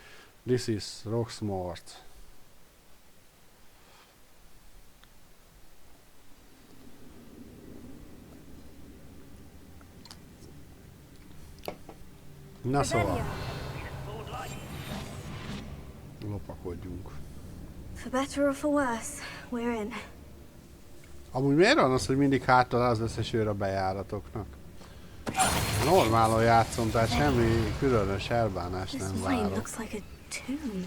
Speaker 1: this is Roxmort. Na szóval. Lopakodjunk.
Speaker 3: For better or for worse, we're in.
Speaker 1: Amúgy miért van az, hogy mindig hátal az összes őr a bejáratoknak? Normálon játszom, tehát semmi különös elbánást nem várok.
Speaker 3: Looks like a tomb.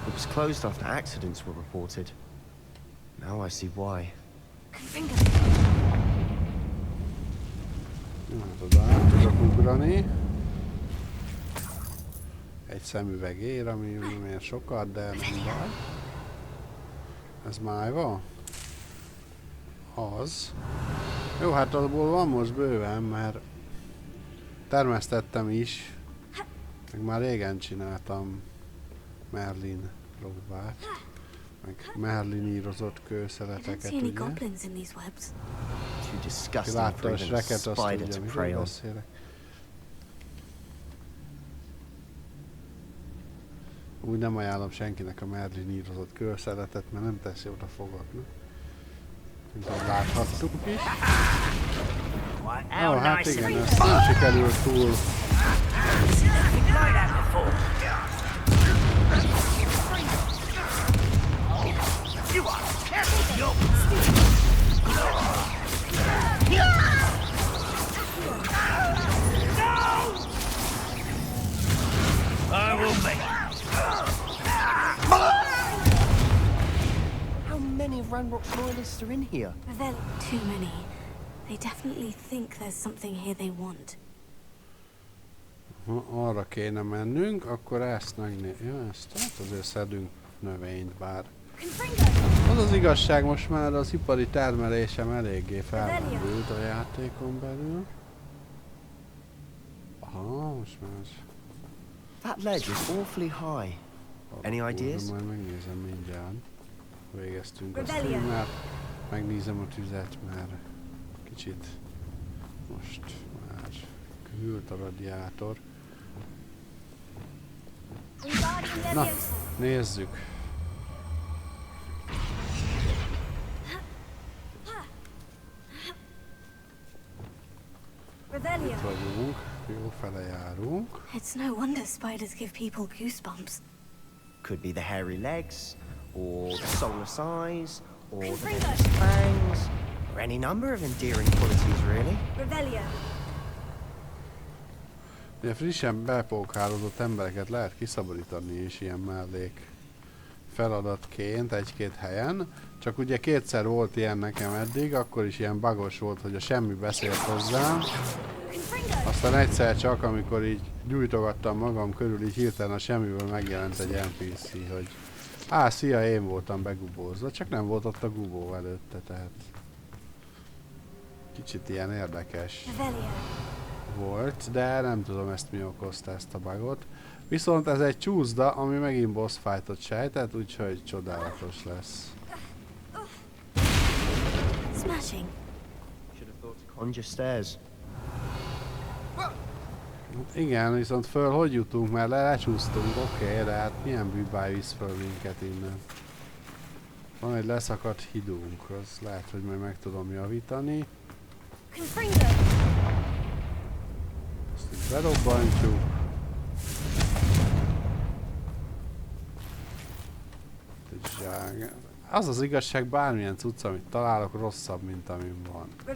Speaker 2: It was closed after accidents were reported. Now I see why.
Speaker 1: Hát oda át tudok ugrani. Egy szemüveg ér, ami nem ér sokat, de nem baj. Ez májva? Az. Jó, hát abból van most bőven, mert termesztettem is. Meg már régen csináltam Merlin próbát. Meg Merlin írozott kőszeleteket, ugye? Ki látta a Shreket, azt tudja, miről beszélek. Úgy nem ajánlom senkinek a Merlin írozott kőszeletet, mert nem tesz jót a fogaknak. Mint ahogy láthattuk is. Ó, hát igen, ez nem sikerült túl.
Speaker 5: I will make
Speaker 2: How many Ranrock's loyalists are in here?
Speaker 3: Too many. They definitely think there's something here they want.
Speaker 1: Ha arra kéne mennünk, akkor ezt megnézzük. Ja, ezt hát azért szedünk növényt, bár... Az az igazság, most már az ipari termelésem eléggé felmerült a játékon belül. Aha, most már...
Speaker 2: That ledge is awfully high. Any ideas?
Speaker 1: Majd megnézem mindjárt. Végeztünk a streamet. Megnézem a tüzet, mert kicsit most már hűlt a radiátor. Na, nézzük. Itt vagyunk, jó fele járunk.
Speaker 3: It's no wonder spiders give people goosebumps.
Speaker 2: Could be the hairy legs, or the soulless eyes, or the venomous fangs, or any number of endearing qualities, really.
Speaker 1: Ugye frissen bepókározott embereket lehet kiszabadítani is ilyen mellék feladatként egy-két helyen. Csak ugye kétszer volt ilyen nekem eddig, akkor is ilyen bugos volt, hogy a semmi beszélt hozzám. Aztán egyszer csak, amikor így gyújtogattam magam körül, így hirtelen a semmiből megjelent egy NPC, hogy szia, én voltam begubózva, csak nem volt ott a gubó előtte, tehát kicsit ilyen érdekes volt, de nem tudom ezt mi okozta ezt a bugot. Viszont ez egy csúszda, ami megint boss fightot sejtett, úgyhogy csodálatos lesz.
Speaker 3: Smashing.
Speaker 2: Should have thought to conjure stairs.
Speaker 1: Igen, viszont föl hogy jutunk, mert lecsúsztunk, oké, de hát milyen bűbáj visz föl minket innen. Van egy leszakadt hidunk, az lehet, hogy majd meg tudom javítani. Ezt itt berobbantjuk. Az az igazság, bármilyen cucc, amit találok, rosszabb, mint amin van. Ez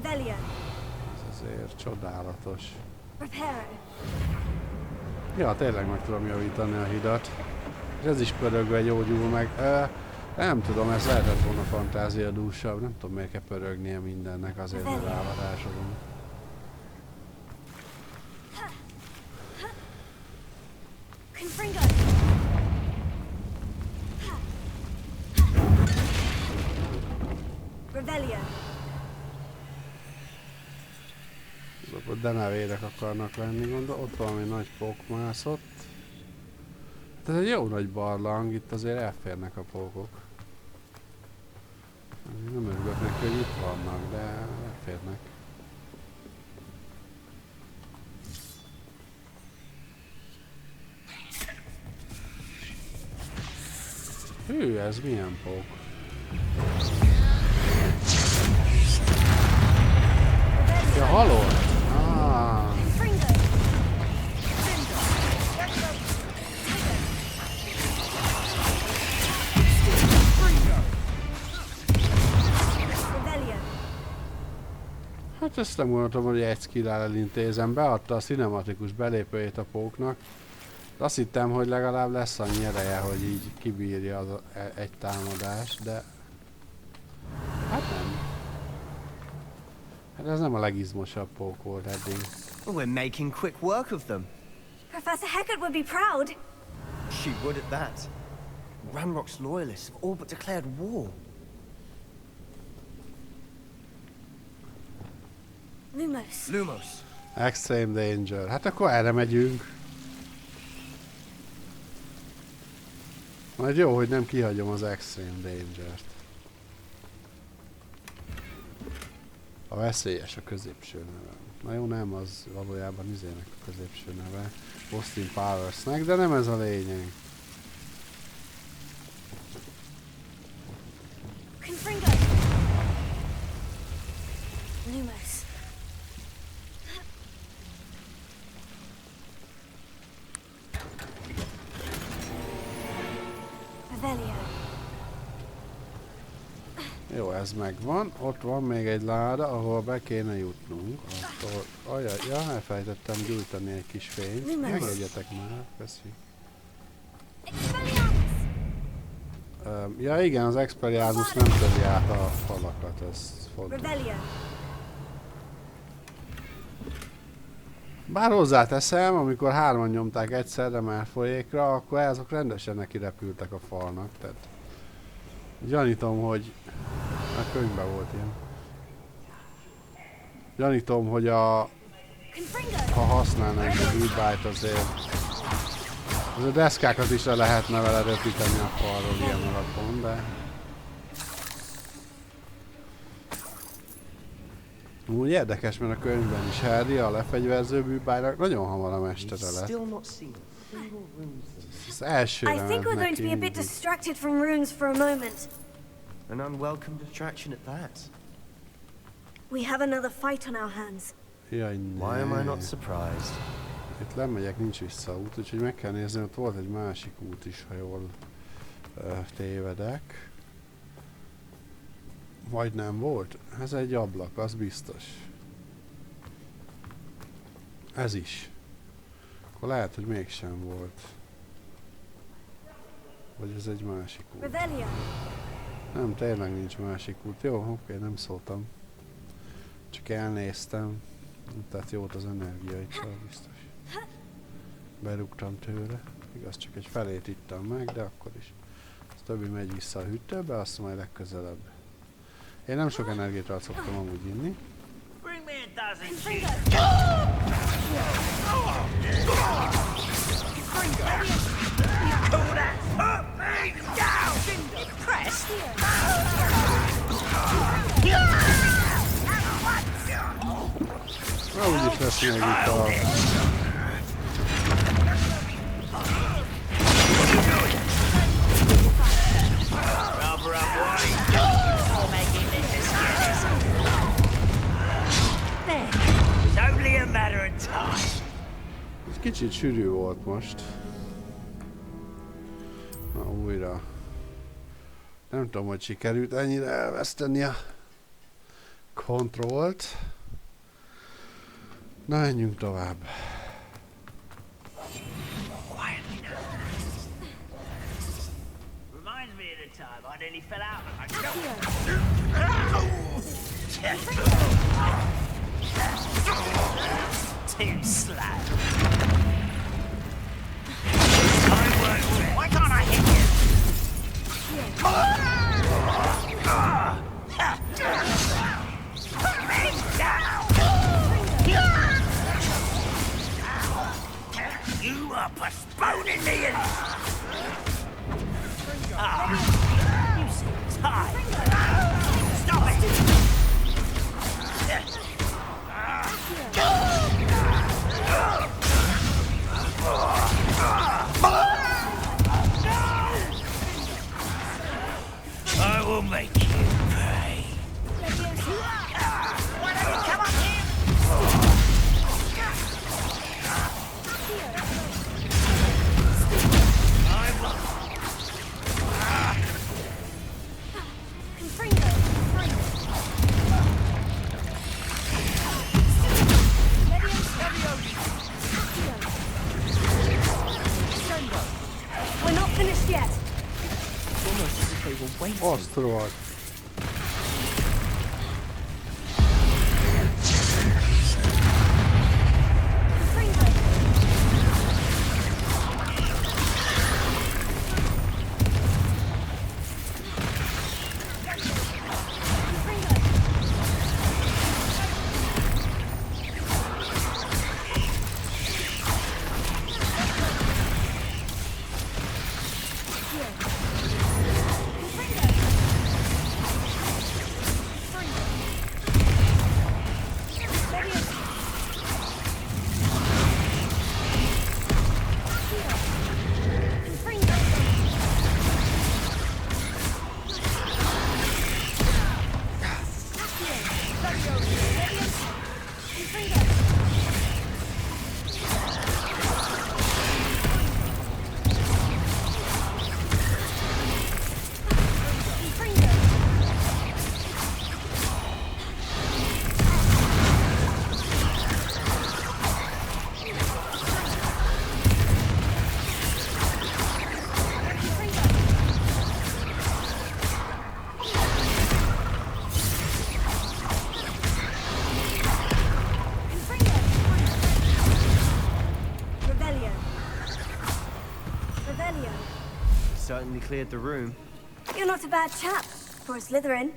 Speaker 1: azért csodálatos. Ja, tényleg meg tudom javítani a hidat. És ez is pörögve gyógyul meg. Nem tudom, ez lehetett volna fantáziadúsabb. Nem tudom, miért kell pörögnie mindennek, azért mert rávarázsolom. Akkor denevérek akarnak lenni, gondol. Ott valami nagy pók mászott. Hát ez egy jó nagy barlang, itt azért elférnek a pókok. Nem örülök neki, hogy itt vannak, de elférnek. Hű, ez milyen pók? Ja, halott! Ah. Hát ezt nem gondoltam, hogy egy skill-el elintézem. Beadta a cinematikus belépőjét a póknak. Azt hittem, hogy legalább lesz annyi ereje, hogy így kibírja az egy támadást, de... Hát nem. Hát ez nem a legizmosabb pók volt eddig.
Speaker 2: Well, we're making quick work of them.
Speaker 3: Professor Hecat would be proud.
Speaker 2: She would at that. Ranrock's loyalists have all but declared war.
Speaker 3: Lumos.
Speaker 2: Lumos.
Speaker 1: Extreme danger. Hát akkor erre megyünk. Majd jó, hogy nem kihagyom az extreme danger-t. A veszélyes a középső neve. Na jó, nem, az valójában izének a középső neve. Austin Powersnek, de nem ez a lényeg.
Speaker 3: Lumos.
Speaker 1: Jó, ez megvan. Ott van még egy láda, ahol be kéne jutnunk. Attól... Ajaj, ja, elfelejtettem gyújtani egy kis fényt. Megegyetek már, köszi. Ja igen, az Expelliarmus nem töri át a falakat, ez fontos. Bár hozzáteszem, amikor hárman nyomták egyszerre már folyékra, akkor azok rendesen neki repültek a falnak, tehát gyanítom, hogy a könyvben volt ilyen. Gyanítom, hogy ha használnánk a goodbye-t azért a deszkákat is le lehetne vele röpíteni a falról ilyen alapon, de úgy érdekes, mert a könyvben is Harry, a lefegyverző bűbájnak nagyon hamar a mestere lett. Az első
Speaker 3: I think we're going to be a bit distracted from runes for a moment.
Speaker 2: An unwelcome distraction at that.
Speaker 3: We have another fight on our hands.
Speaker 1: Jaj,
Speaker 2: Why am I not surprised?
Speaker 1: Itt lemegyek, nincs visszaút, úgyhogy meg kell nézni, ott volt egy másik út is, ha jól tévedek. Vagy nem volt? Ez egy ablak, az biztos. Ez is. Akkor lehet, hogy mégsem volt. Vagy ez egy másik út. Nem, tényleg nincs másik út. Jó, oké, nem szóltam. Csak elnéztem. Tehát jót az energia itt, szóval biztos. Berúgtam tőle. Igaz, csak egy felét ittam meg, de akkor is. Az többi megy vissza a hűtőbe, azt majd legközelebb. Én nem sok energiát szoktam amúgy inni.
Speaker 5: Bring me a dozen
Speaker 1: Na, úgyis lesz még itt a... Ez kicsit sűrű volt most. Na, újra. Nem tudom, hogy sikerült ennyire elveszteni a kontrollt. Na, menjünk tovább.
Speaker 5: Too slow. Why can't I hit you? Put me down! are postponing me and... You seem tired. Stop it! I will make you pay. Why don't you come up here?
Speaker 3: We're not finished yet.
Speaker 2: It's almost as if they were waiting.
Speaker 1: Ostro vagy.
Speaker 2: Certainly cleared the room.
Speaker 3: You're not a bad chap for a Slytherin.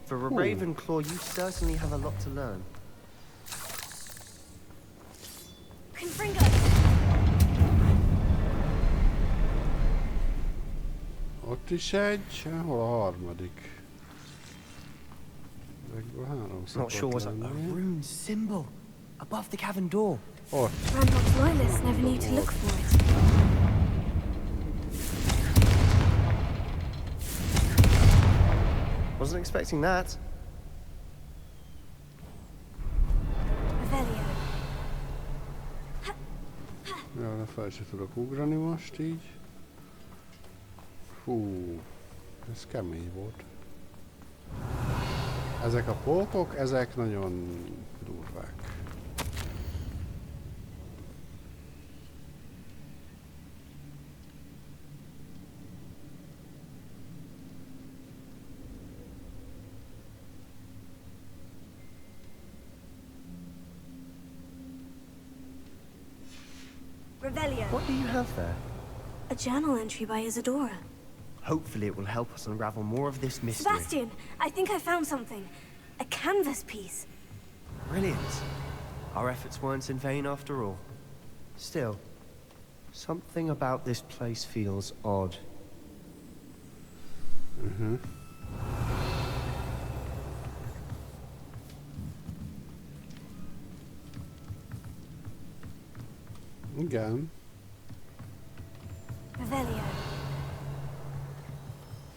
Speaker 2: For a Ravenclaw, you certainly have a lot to learn.
Speaker 3: Confringo!
Speaker 1: Ott is egy, hol a harmadik? Ezekből három
Speaker 2: Not sure was a rune symbol above the cavern door.
Speaker 1: Ott.
Speaker 3: Ranrock's loyalists never knew to look for it.
Speaker 2: Wasn't expecting that.
Speaker 3: Revelio.
Speaker 1: Ja, de fel se tudok ugrani most így. Hú, ez kemény volt. Ezek a pókok, ezek nagyon durvák.
Speaker 3: Revelio.
Speaker 2: What do you have there?
Speaker 3: A journal entry by Isadora.
Speaker 2: Hopefully it will help us unravel more of this mystery.
Speaker 3: Sebastian, I think I found something. A canvas piece.
Speaker 2: Brilliant. Our efforts weren't in vain after all. Still, something about this place feels odd.
Speaker 1: Mhm. Igen.
Speaker 3: Revelio.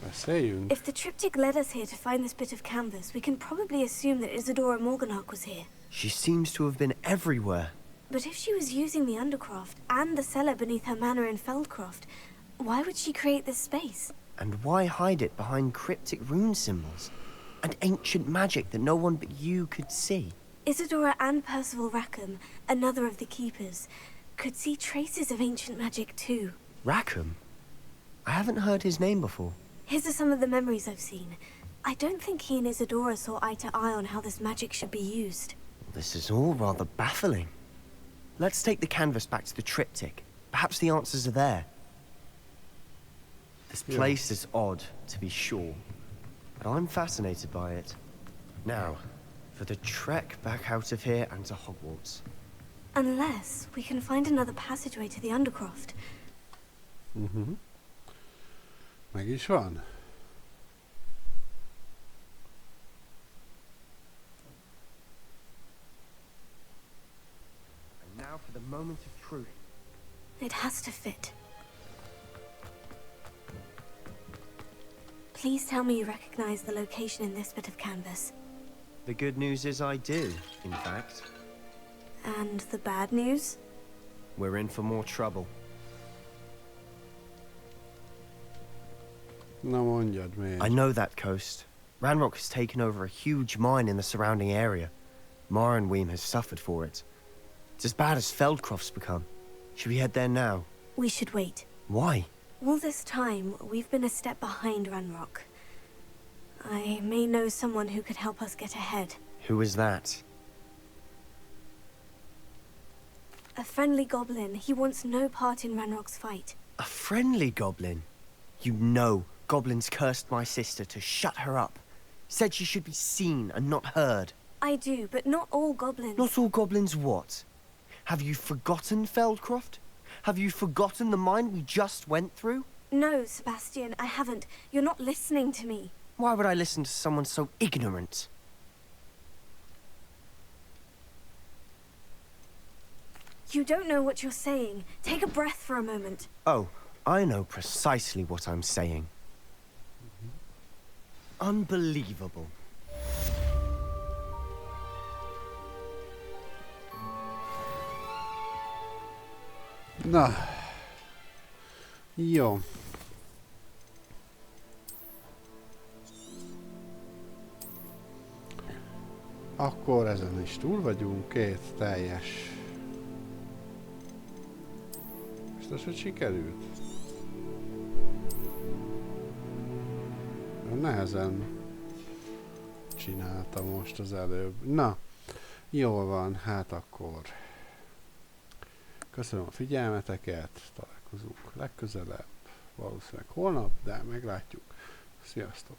Speaker 1: Beszéljünk.
Speaker 3: If the triptych led us here to find this bit of canvas, we can probably assume that Isadora Morganach was here.
Speaker 2: She seems to have been everywhere.
Speaker 3: But if she was using the Undercroft and the cellar beneath her manor in Feldcroft, why would she create this space?
Speaker 2: And why hide it behind cryptic rune symbols? And ancient magic that no one but you could see?
Speaker 3: Isadora and Percival Rackham, another of the Keepers, could see traces of ancient magic too.
Speaker 2: Rackham? I haven't heard his name before.
Speaker 3: His are some of the memories I've seen. I don't think he and Isadora saw eye to eye on how this magic should be used.
Speaker 2: This is all rather baffling. Let's take the canvas back to the triptych. Perhaps the answers are there. This place is odd, to be sure, but I'm fascinated by it. Now, for the trek back out of here and to Hogwarts.
Speaker 3: Unless we can find another passageway to the Undercroft.
Speaker 1: Meg is van.
Speaker 2: And now for the moment of truth.
Speaker 3: It has to fit. Please tell me you recognize the location in this bit of canvas.
Speaker 2: The good news is I do, in fact.
Speaker 3: And the bad news?
Speaker 2: We're in for more trouble.
Speaker 1: Na mondjad miért.
Speaker 2: I know that coast. Ranrock has taken over a huge mine in the surrounding area. Marrenweem has suffered for it. It's as bad as Feldcroft's become. Should we head there now?
Speaker 3: We should wait.
Speaker 2: Why?
Speaker 3: All this time, we've been a step behind Ranrock. I may know someone who could help us get ahead.
Speaker 2: Who is that?
Speaker 3: A friendly goblin. He wants no part in Ranrock's fight.
Speaker 2: A friendly goblin? You know goblins cursed my sister to shut her up. Said she should be seen and not heard.
Speaker 3: I do, but not all goblins.
Speaker 2: Not all goblins what? Have you forgotten Feldcroft? Have you forgotten the mine we just went through?
Speaker 3: No, Sebastian, I haven't. You're not listening to me.
Speaker 2: Why would I listen to someone so ignorant?
Speaker 3: You don't know what you're saying. Take a breath for a moment.
Speaker 2: Oh, I know precisely what I'm saying. Unbelievable.
Speaker 1: Na. Jó. Akkor ezen is túl vagyunk, 2 teljes. Biztos, hogy sikerült? Nehezen csináltam most az előbb. Na, jól van, hát akkor. Köszönöm a figyelmeteket, találkozunk legközelebb, valószínűleg holnap, de meglátjuk. Sziasztok!